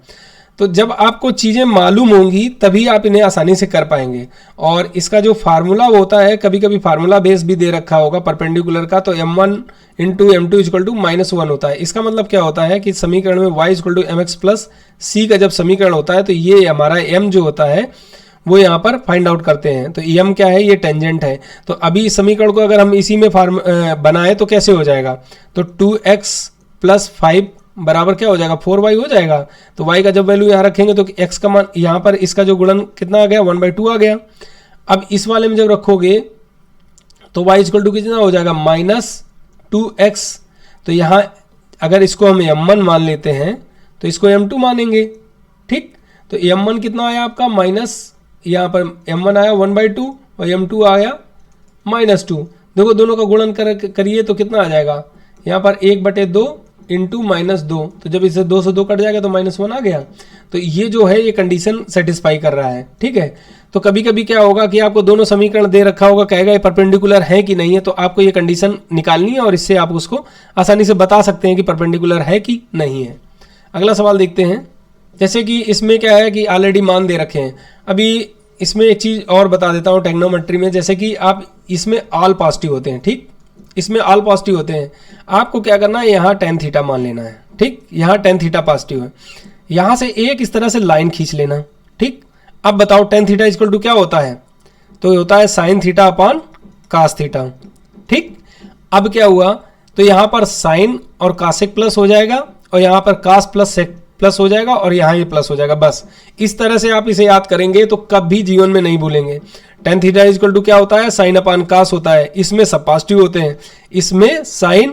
तो जब आपको चीज़ें मालूम होंगी तभी आप इन्हें आसानी से कर पाएंगे। और इसका जो फार्मूला होता है, कभी कभी फार्मूला बेस भी दे रखा होगा परपेंडिकुलर का, तो m1 × m2 = -1 होता है। इसका मतलब क्या होता है कि समीकरण में y = mx + c का जब समीकरण होता है तो ये हमारा m जो होता है वो यहाँ पर फाइंड आउट करते हैं। तो m क्या है, ये टेंजेंट है। तो अभी इस समीकरण को अगर हम इसी में बनाए तो कैसे हो जाएगा, तो 2x + 5 बराबर क्या हो जाएगा 4y हो जाएगा। तो y का जब वैल्यू यहाँ रखेंगे तो x का मान, यहाँ पर इसका जो गुणन कितना आ गया 1/2 आ गया। अब इस वाले में जब रखोगे तो y = कितना हो जाएगा -2x। तो यहाँ अगर इसको हम m1 मान लेते हैं तो इसको m2 मानेंगे, ठीक। तो m1 कितना आया आपका माइनस, यहाँ पर m1 आया 1/2 और m2 आया -2। देखो दोनों का गुणन करिए तो कितना आ जाएगा, यहाँ पर 1/2 इंटू -2, तो जब इसे 2 से 2 कट जाएगा तो -1 आ गया। तो ये जो है ये कंडीशन सेटिस्फाई कर रहा है, ठीक है। तो कभी कभी क्या होगा कि आपको दोनों समीकरण दे रखा होगा, कहेगा ये परपेंडिकुलर है कि नहीं है, तो आपको ये कंडीशन निकालनी है और इससे आप उसको आसानी से बता सकते हैं कि परपेंडिकुलर है कि नहीं है। अगला सवाल देखते हैं। जैसे कि इसमें क्या है कि ऑलरेडी मान दे रखे हैं। अभी इसमें एक चीज़ और बता देता हूँ ट्रिग्नोमेट्री में, जैसे कि आप इसमें ऑल पॉजिटिव होते हैं, ठीक, इसमें ऑल पॉजिटिव होते हैं। आपको क्या करना है, यहाँ tan थीटा मान लेना है, ठीक, यहाँ tan थीटा पॉजिटिव है, यहाँ से एक इस तरह से लाइन खींच लेना, ठीक। अब बताओ tan थीटा इक्वल टू क्या होता है, तो ये होता है sin theta upon cos theta, ठीक। अब क्या हुआ, तो यहाँ पर sin और cosec प्लस हो जाएगा और यहाँ पर cos प्लस sec प्लस हो जाएगा और यहाँ ये प्लस हो जाएगा। बस इस तरह से आप इसे याद करेंगे तो कभी जीवन में नहीं भूलेंगे। tan थीटा इक्वल टू क्या होता है, sin अपॉन cos होता है। इसमें सब पॉजिटिव होते हैं, इसमें sin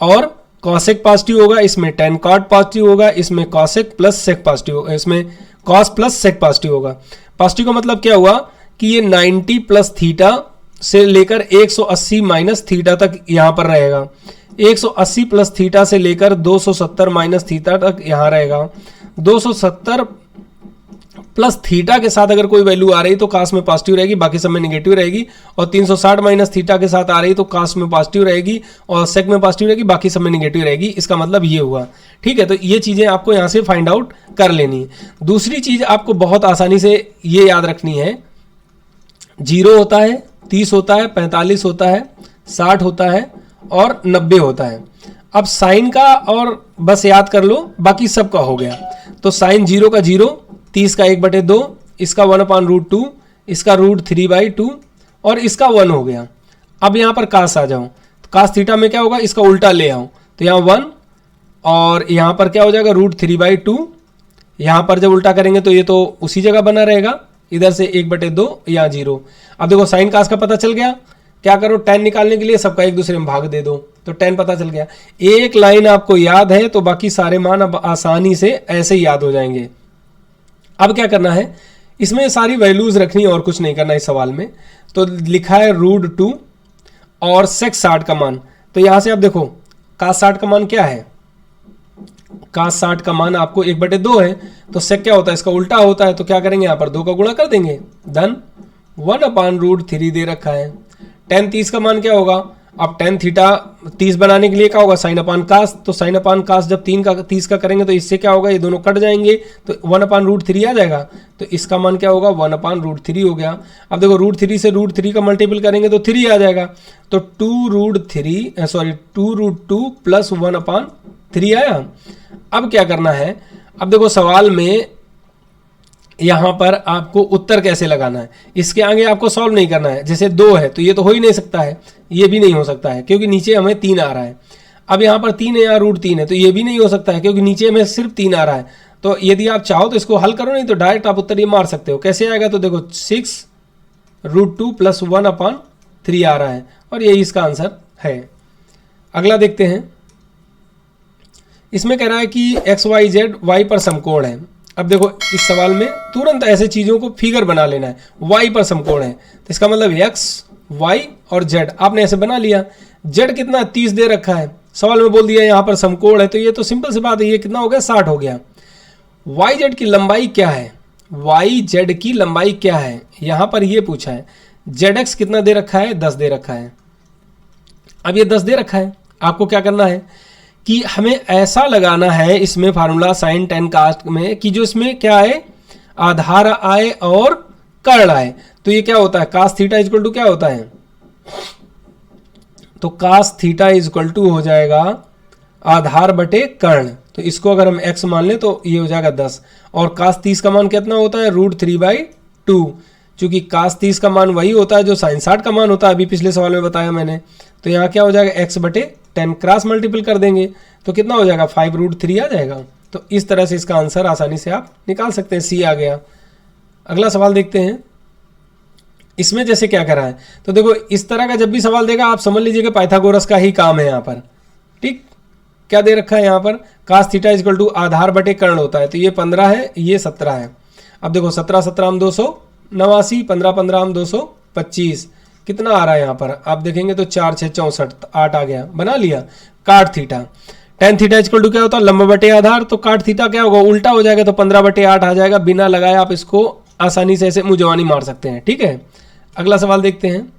और cosec पॉजिटिव होगा, इसमें tan cot पॉजिटिव होगा, इसमें cosec प्लस sec पॉजिटिव होगा, इसमें cos प्लस sec पॉजिटिव होगा। पॉजिटिव का मतलब क्या हुआ कि ये 90 प्लस थीटा से लेकर 180 माइनस थीटा तक यहाँ पर रहेगा, 180 प्लस थीटा से लेकर 270 माइनस थीटा तक यहाँ रहेगा। 270 प्लस थीटा के साथ अगर कोई वैल्यू आ रही तो कास में पॉजिटिव रहेगी, बाकी सब में नेगेटिव रहेगी, और 360 माइनस थीटा के साथ आ रही तो कास में पॉजिटिव रहेगी और सेक में पॉजिटिव रहेगी, बाकी सब में नेगेटिव रहेगी। इसका मतलब ये हुआ, ठीक है। तो ये चीज़ें आपको यहाँ से फाइंड आउट कर लेनी है। दूसरी चीज़ आपको बहुत आसानी से ये याद रखनी है, 0 होता है, 30 होता है, 45 होता है, 60 होता है और 90 होता है। अब साइन का और बस याद कर लो, बाकी सब का हो गया। तो साइन 0 का 0, 30 का 1/2, इसका 1/√2, इसका √3/2 और इसका 1 हो गया। अब यहाँ पर कास आ जाओ, तो कास थीटा में क्या होगा, इसका उल्टा ले आओ, तो यहाँ 1 और यहाँ पर क्या हो जाएगा √3/2। यहाँ पर जब उल्टा करेंगे तो ये तो उसी जगह बना रहेगा, इधर से 1/2 यहाँ 0। अब देखो साइन कास का पता चल गया, क्या करो tan निकालने के लिए सबका एक दूसरे में भाग दे दो, तो tan पता चल गया। एक लाइन आपको याद है तो बाकी सारे मान अब आसानी से ऐसे ही याद हो जाएंगे। अब क्या करना है, इसमें सारी वैल्यूज रखनी और कुछ नहीं करना इस सवाल में। तो लिखा है √2 और sec 60 का मान, तो यहां से आप देखो cos 60 का मान क्या है, cos 60 का मान आपको 1/2 है, तो sec क्या होता है, इसका उल्टा होता है। तो क्या करेंगे, यहाँ पर 2 का गुणा कर देंगे, धन 1/√3 दे रखा है। tan 30 का मान क्या होगा, अब tan थीटा 30 बनाने के लिए क्या होगा, sin अपॉन कास, तो sin अपॉन कास जब 30 का करेंगे तो इससे क्या होगा, ये दोनों कट जाएंगे तो 1/√3 आ जाएगा, तो इसका मान क्या होगा 1/√3 हो गया। अब देखो √3 से √3 का मल्टीपल करेंगे तो 3 आ जाएगा, तो 2√2 प्लस 1/3 आया। अब क्या करना है, अब देखो सवाल में यहाँ पर आपको उत्तर कैसे लगाना है, इसके आगे आपको सॉल्व नहीं करना है। जैसे 2 है तो ये तो हो ही नहीं सकता है, ये भी नहीं हो सकता है क्योंकि नीचे हमें 3 आ रहा है। अब यहाँ पर 3 है, यहाँ √3 है, तो ये भी नहीं हो सकता है क्योंकि नीचे हमें सिर्फ 3 आ रहा है। तो यदि आप चाहो तो इसको हल करो, नहीं तो डायरेक्ट आप उत्तर ये मार सकते हो। कैसे आएगा, तो देखो 6√2 प्लस 1/3 आ रहा है और यही इसका आंसर है। अगला देखते हैं, इसमें कह रहा है कि XYZ Y पर समकोण है। अब देखो इस सवाल में तुरंत ऐसे चीज़ों को फिगर बना लेना है, y पर समकोण है तो इसका मतलब x, y और z आपने ऐसे बना लिया। z कितना 30 दे रखा है, सवाल में बोल दिया यहाँ पर समकोण है, तो ये तो सिंपल सी बात है, ये कितना हो गया 60 हो गया। yz की लंबाई क्या है, yz की लंबाई क्या है यहाँ पर ये पूछा है। zx कितना दे रखा है, 10 दे रखा है। अब ये 10 दे रखा है, आपको क्या करना है कि हमें ऐसा लगाना है इसमें फार्मूला साइन tan कास्ट में कि जो इसमें क्या आए, आधार आए और कर्ण आए। तो ये क्या होता है, कास थीटा इक्वल टू क्या होता है, तो कास थीटा इक्वल टू हो जाएगा आधार बटे कर्ण। तो इसको अगर हम x मान लें तो ये हो जाएगा 10, और कास 30 का मान कितना होता है √3/2, चूंकि कास 30 का मान वही होता है जो साइन 60 का मान होता है, अभी पिछले सवाल में बताया मैंने। तो यहाँ क्या हो जाएगा, x/10 क्रॉस मल्टीपल कर देंगे तो कितना हो जाएगा 5√3 आ जाएगा। तो इस तरह से इसका आंसर आसानी से आप निकाल सकते हैं, सी आ गया। अगला सवाल देखते हैं, इसमें जैसे क्या करा है, तो देखो इस तरह का जब भी सवाल देगा आप समझ लीजिए कि पाइथागोरस का ही काम है यहाँ पर, ठीक। क्या दे रखा है यहाँ पर, कास थीटा इक्वल टू आधार बटे कर्ण होता है, तो ये 15 है, ये 17 है। अब देखो 17 17 हम 289, 15 15 हम 225, कितना आ रहा है यहाँ पर आप देखेंगे तो 4 6 64, 8 आ गया, बना लिया। Cot theta, tan theta equal to क्या होता है, लंबा बटे आधार, तो काट थीटा क्या होगा, उल्टा हो जाएगा, तो 15 बटे 8 आ जाएगा। बिना लगाए आप इसको आसानी से ऐसे मुंह मार सकते हैं, ठीक है। अगला सवाल देखते हैं।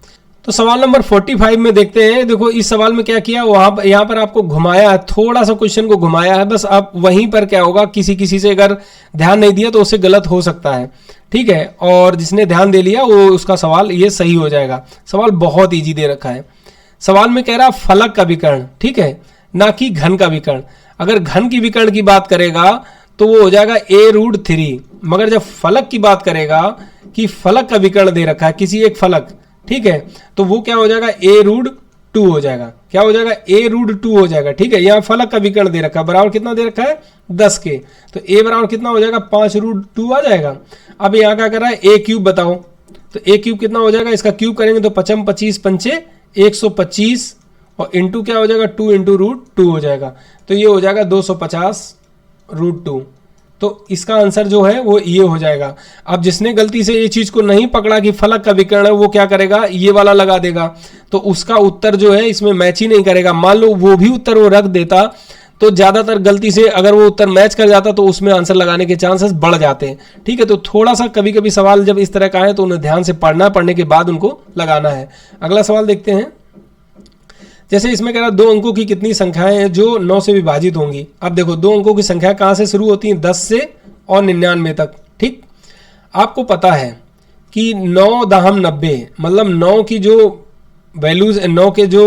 तो सवाल नंबर 45 में देखते हैं। देखो इस सवाल में क्या किया, वहां यहाँ पर आपको घुमाया है, थोड़ा सा क्वेश्चन को घुमाया है बस। आप वहीं पर क्या होगा, किसी से अगर ध्यान नहीं दिया तो उससे गलत हो सकता है, ठीक है। और जिसने ध्यान दे लिया वो उसका सवाल ये सही हो जाएगा। सवाल बहुत ईजी दे रखा है। सवाल में कह रहा फलक का विकर्ण, ठीक है, ना कि घन का विकर्ण। अगर घन की विकर्ण की बात करेगा तो वो हो जाएगा a√3, मगर जब फलक की बात करेगा कि फलक का विकर्ण दे रखा है किसी एक फलक, ठीक है, तो वो क्या हो जाएगा, a√2 हो जाएगा। क्या हो जाएगा, a√2 हो जाएगा, ठीक है। यहाँ फलक का विकर्ण दे रखा है, बराबर कितना दे रखा है, 10 के, तो a बराबर कितना हो जाएगा, 5√2 आ जाएगा। अब यहाँ क्या कर रहा है, a क्यूब बताओ, तो a क्यूब कितना हो जाएगा, इसका क्यूब करेंगे तो 55 25 पंचे 125, और इंटू क्या हो जाएगा, 2 इंटू √2 हो जाएगा, तो ये हो जाएगा 250√2। तो इसका आंसर जो है वो ये हो जाएगा। अब जिसने गलती से ये चीज को नहीं पकड़ा कि फलक का विकर्ण है, वो क्या करेगा, ये वाला लगा देगा, तो उसका उत्तर जो है इसमें मैच ही नहीं करेगा। मान लो वो भी उत्तर वो रख देता तो ज्यादातर गलती से अगर वो उत्तर मैच कर जाता तो उसमें आंसर लगाने के चांसेस बढ़ जाते हैं, ठीक है। तो थोड़ा सा कभी कभी सवाल जब इस तरह का है तो उन्हें ध्यान से पढ़ने के बाद उनको लगाना है। अगला सवाल देखते हैं। जैसे इसमें कह रहा 2 अंकों की कितनी संख्याएं हैं जो 9 से विभाजित होंगी। अब देखो 2 अंकों की संख्या कहाँ से शुरू होती है, 10 से और 99 तक, ठीक। आपको पता है कि 9 दाहम 90, मतलब 9 की जो वैल्यूज, 9 के जो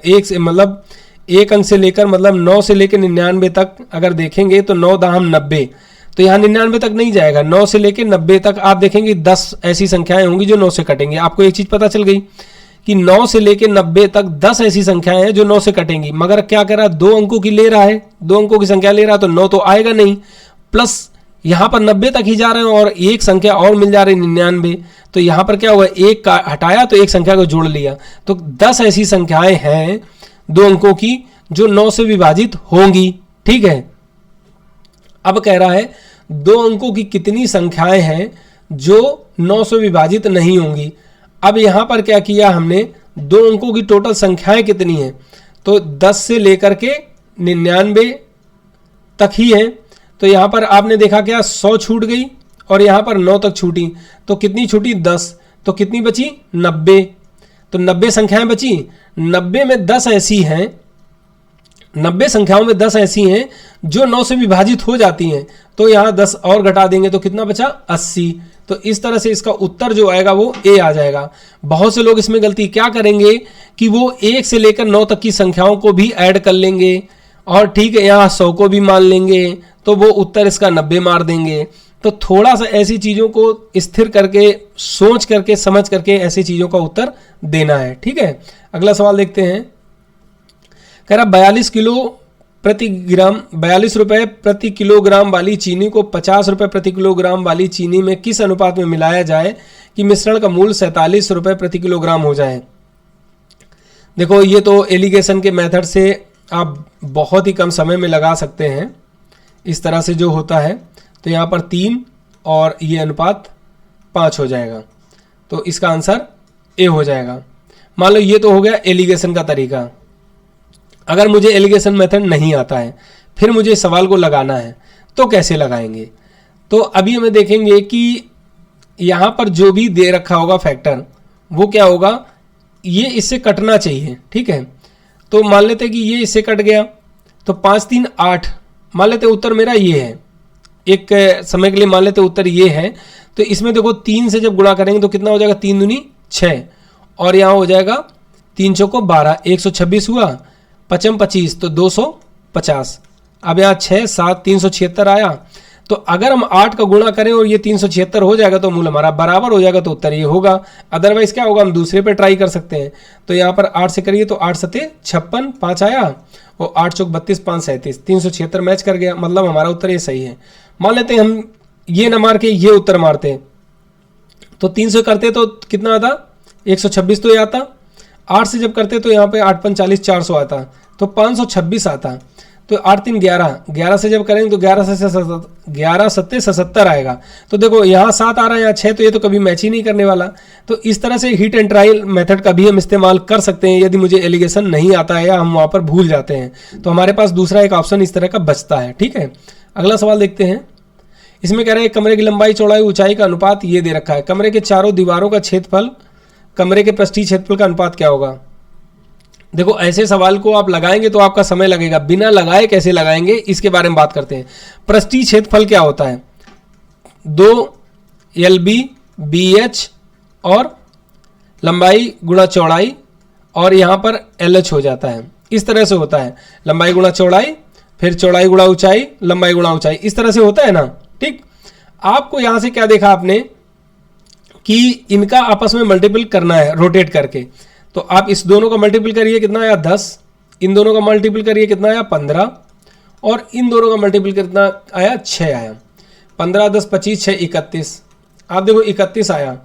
एक से मतलब एक अंक से लेकर, मतलब 9 से लेकर 99 तक अगर देखेंगे तो 9 दाहम 90, तो यहाँ 99 तक नहीं जाएगा। 9 से लेकर 90 तक आप देखेंगे 10 ऐसी संख्याएं होंगी जो 9 से कटेंगी। आपको एक चीज पता चल गई कि 9 से लेकर 90 तक 10 ऐसी संख्याएं हैं जो 9 से कटेंगी, मगर क्या कर रहा है, 2 अंकों की ले रहा है, 2 अंकों की संख्या ले रहा है, तो 9 तो आएगा नहीं, प्लस यहां पर 90 तक ही जा रहे हैं और एक संख्या और मिल जा रही है 99, तो यहां पर क्या हुआ, एक का हटाया तो एक संख्या को जोड़ लिया, तो 10 ऐसी संख्याएं हैं 2 अंकों की जो 9 से विभाजित होंगी, ठीक है। अब कह रहा है 2 अंकों की कितनी संख्याएं हैं जो 9 से विभाजित नहीं होंगी। अब यहां पर क्या किया हमने, 2 अंकों की टोटल संख्याएं कितनी हैं, तो 10 से लेकर के 99 तक ही है, तो यहां पर आपने देखा क्या 100 छूट गई और यहां पर 9 तक छूटी, तो कितनी छूटी 10, तो कितनी बची 90, तो 90 संख्याएं बची। 90 में 10 ऐसी हैं, 90 संख्याओं में 10 ऐसी हैं जो 9 से विभाजित हो जाती हैं, तो यहां 10 और घटा देंगे तो कितना बचा 80। तो इस तरह से इसका उत्तर जो आएगा वो ए आ जाएगा। बहुत से लोग इसमें गलती क्या करेंगे कि वो 1 से लेकर 9 तक की संख्याओं को भी ऐड कर लेंगे और ठीक है यहाँ 100 को भी मान लेंगे, तो वो उत्तर इसका 90 मार देंगे। तो थोड़ा सा ऐसी चीजों को स्थिर करके, सोच करके, समझ करके ऐसी चीजों का उत्तर देना है, ठीक है। अगला सवाल देखते हैं। कह रहा 42 रुपए प्रति किलोग्राम वाली चीनी को 50 रुपए प्रति किलोग्राम वाली चीनी में किस अनुपात में मिलाया जाए कि मिश्रण का मूल्य 47 रुपए प्रति किलोग्राम हो जाए। देखो ये तो एलिगेशन के मेथड से आप बहुत ही कम समय में लगा सकते हैं। इस तरह से जो होता है तो यहाँ पर 3 और ये अनुपात 5 हो जाएगा, तो इसका आंसर ए हो जाएगा। मान लो ये तो हो गया एलिगेशन का तरीका। अगर मुझे एलिगेशन मेथड नहीं आता है, फिर मुझे सवाल को लगाना है, तो कैसे लगाएंगे। तो अभी हमें देखेंगे कि यहाँ पर जो भी दे रखा होगा फैक्टर, वो क्या होगा, ये इससे कटना चाहिए, ठीक है। तो मान लेते कि ये इससे कट गया, तो 5 3 8, मान लेते उत्तर मेरा ये है, एक समय के लिए मान लेते उत्तर ये है। तो इसमें देखो 3 से जब गुणा करेंगे तो कितना हो जाएगा, 3 दूनी 6, और यहाँ हो जाएगा 3 चौको 12, 126 हुआ, 55 25, तो 250। अब यहाँ 6 7 376 आया। तो अगर हम 8 का गुणा करें और ये 376 हो जाएगा तो मूल हमारा बराबर हो जाएगा, तो उत्तर ये होगा। अदरवाइज क्या होगा, हम दूसरे पे ट्राई कर सकते हैं। तो यहाँ पर 8 से करिए तो 8 7 56, 5 आया, और 8 चौक 32, 5 37, 376 मैच कर गया, मतलब हमारा उत्तर ये सही है। मान लेते हैं हम ये न मार के ये उत्तर मारते, तो 300 करते तो कितना आता, 126 तो ये आता। 8 से जब करते तो यहाँ पे 8 5 40 400 आता, तो 526 आता। तो 8 3 11, 11 से जब करेंगे तो 11 सत्ते 77 आएगा। तो देखो यहाँ 7 आ रहा है, यहाँ 6, तो ये तो कभी मैच ही नहीं करने वाला। तो इस तरह से हिट एंड ट्रायल मेथड का भी हम इस्तेमाल कर सकते हैं यदि मुझे एलिगेशन नहीं आता है या हम वहाँ पर भूल जाते हैं, तो हमारे पास दूसरा एक ऑप्शन इस तरह का बचता है। ठीक है, अगला सवाल देखते हैं। इसमें कह रहे हैं कमरे की लंबाई चौड़ाई ऊंचाई का अनुपात ये दे रखा है, कमरे के चारों दीवारों का क्षेत्रफल कमरे के पृष्ठीय क्षेत्रफल का अनुपात क्या होगा। देखो ऐसे सवाल को आप लगाएंगे तो आपका समय लगेगा, बिना लगाए कैसे लगाएंगे इसके बारे में बात करते हैं। पृष्ठीय क्षेत्रफल क्या होता है, 2 LB BH और लंबाई गुणा चौड़ाई, और यहाँ पर LH हो जाता है। इस तरह से होता है, लंबाई गुणा चौड़ाई, फिर चौड़ाई गुणा ऊंचाई, लंबाई गुणा ऊंचाई, इस तरह से होता है ना। ठीक, आपको यहां से क्या देखा आपने कि इनका आपस में मल्टीपल करना है रोटेट करके, तो आप इस दोनों का मल्टीपल करिए, कितना आया 10, इन दोनों का मल्टीपल करिए, कितना आया 15, और इन दोनों का मल्टीपल कितना आया 6 आया। 15 10 25 6 31, आप देखो 31 आया।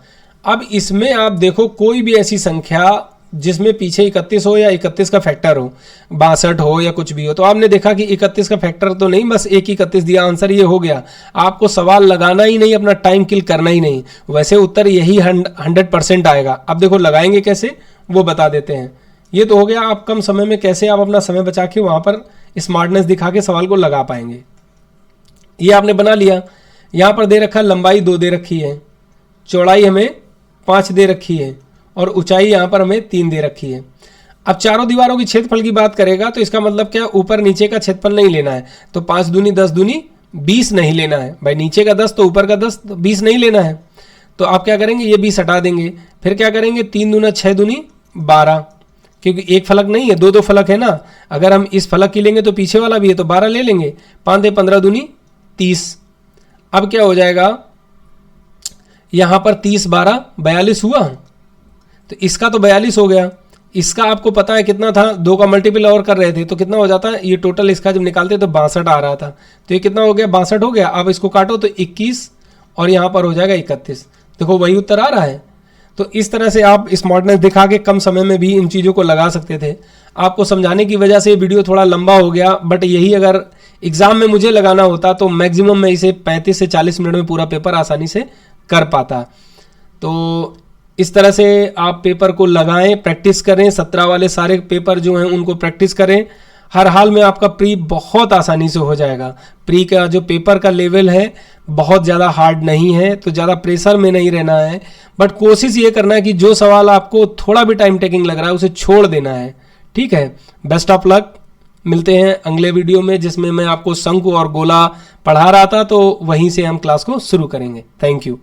अब इसमें आप देखो कोई भी ऐसी संख्या जिसमें पीछे 31 हो या 31 का फैक्टर हो, 62 हो या कुछ भी हो, तो आपने देखा कि 31 का फैक्टर तो नहीं, बस एक 31 दिया, आंसर ये हो गया। आपको सवाल लगाना ही नहीं, अपना टाइम किल करना ही नहीं, वैसे उत्तर यही 100% आएगा। अब देखो लगाएंगे कैसे वो बता देते हैं। ये तो हो गया आप कम समय में कैसे आप अपना समय बचा के वहाँ पर स्मार्टनेस दिखा के सवाल को लगा पाएंगे। ये आपने बना लिया। यहाँ पर दे रखा लंबाई 2 दे रखी है, चौड़ाई हमें 5 दे रखी है, और ऊंचाई यहाँ पर हमें 3 दे रखी है। अब चारों दीवारों की क्षेत्रफल की बात करेगा तो इसका मतलब क्या, ऊपर नीचे का क्षेत्रफल नहीं लेना है, तो 5 दूनी 10 दूनी 20 नहीं लेना है भाई, नीचे का 10 तो ऊपर का 10, 20 नहीं लेना है। तो आप क्या करेंगे, ये 20 हटा देंगे, फिर क्या करेंगे 3 दूना 6 दूनी 12, क्योंकि एक फलक नहीं है, 2 फलक है ना। अगर हम इस फलक की लेंगे तो पीछे वाला भी है, तो 12 ले लेंगे। 5 दे 15 दूनी 30। अब क्या हो जाएगा, यहाँ पर 30 12 42 हुआ, तो इसका तो 42 हो गया। इसका आपको पता है कितना था, 2 का मल्टीपल और कर रहे थे, तो कितना हो जाता है, ये टोटल इसका जब निकालते तो 62 आ रहा था, तो ये कितना हो गया 62 हो गया। अब इसको काटो तो 21 और यहाँ पर हो जाएगा 31, देखो वही उत्तर आ रहा है। तो इस तरह से आप स्मार्टनेस दिखा के कम समय में भी इन चीज़ों को लगा सकते थे। आपको समझाने की वजह से वीडियो थोड़ा लंबा हो गया, बट यही अगर एग्जाम में मुझे लगाना होता तो मैक्सिमम मैं इसे 35 से 40 मिनट में पूरा पेपर आसानी से कर पाता। तो इस तरह से आप पेपर को लगाएं, प्रैक्टिस करें, 17 वाले सारे पेपर जो हैं उनको प्रैक्टिस करें। हर हाल में आपका प्री बहुत आसानी से हो जाएगा। प्री का जो पेपर का लेवल है बहुत ज़्यादा हार्ड नहीं है, तो ज़्यादा प्रेशर में नहीं रहना है, बट कोशिश ये करना है कि जो सवाल आपको थोड़ा भी टाइम टेकिंग लग रहा है उसे छोड़ देना है। ठीक है, बेस्ट ऑफ लक। मिलते हैं अगले वीडियो में जिसमें मैं आपको शंकु और गोला पढ़ा रहा था, तो वहीं से हम क्लास को शुरू करेंगे। Thank you.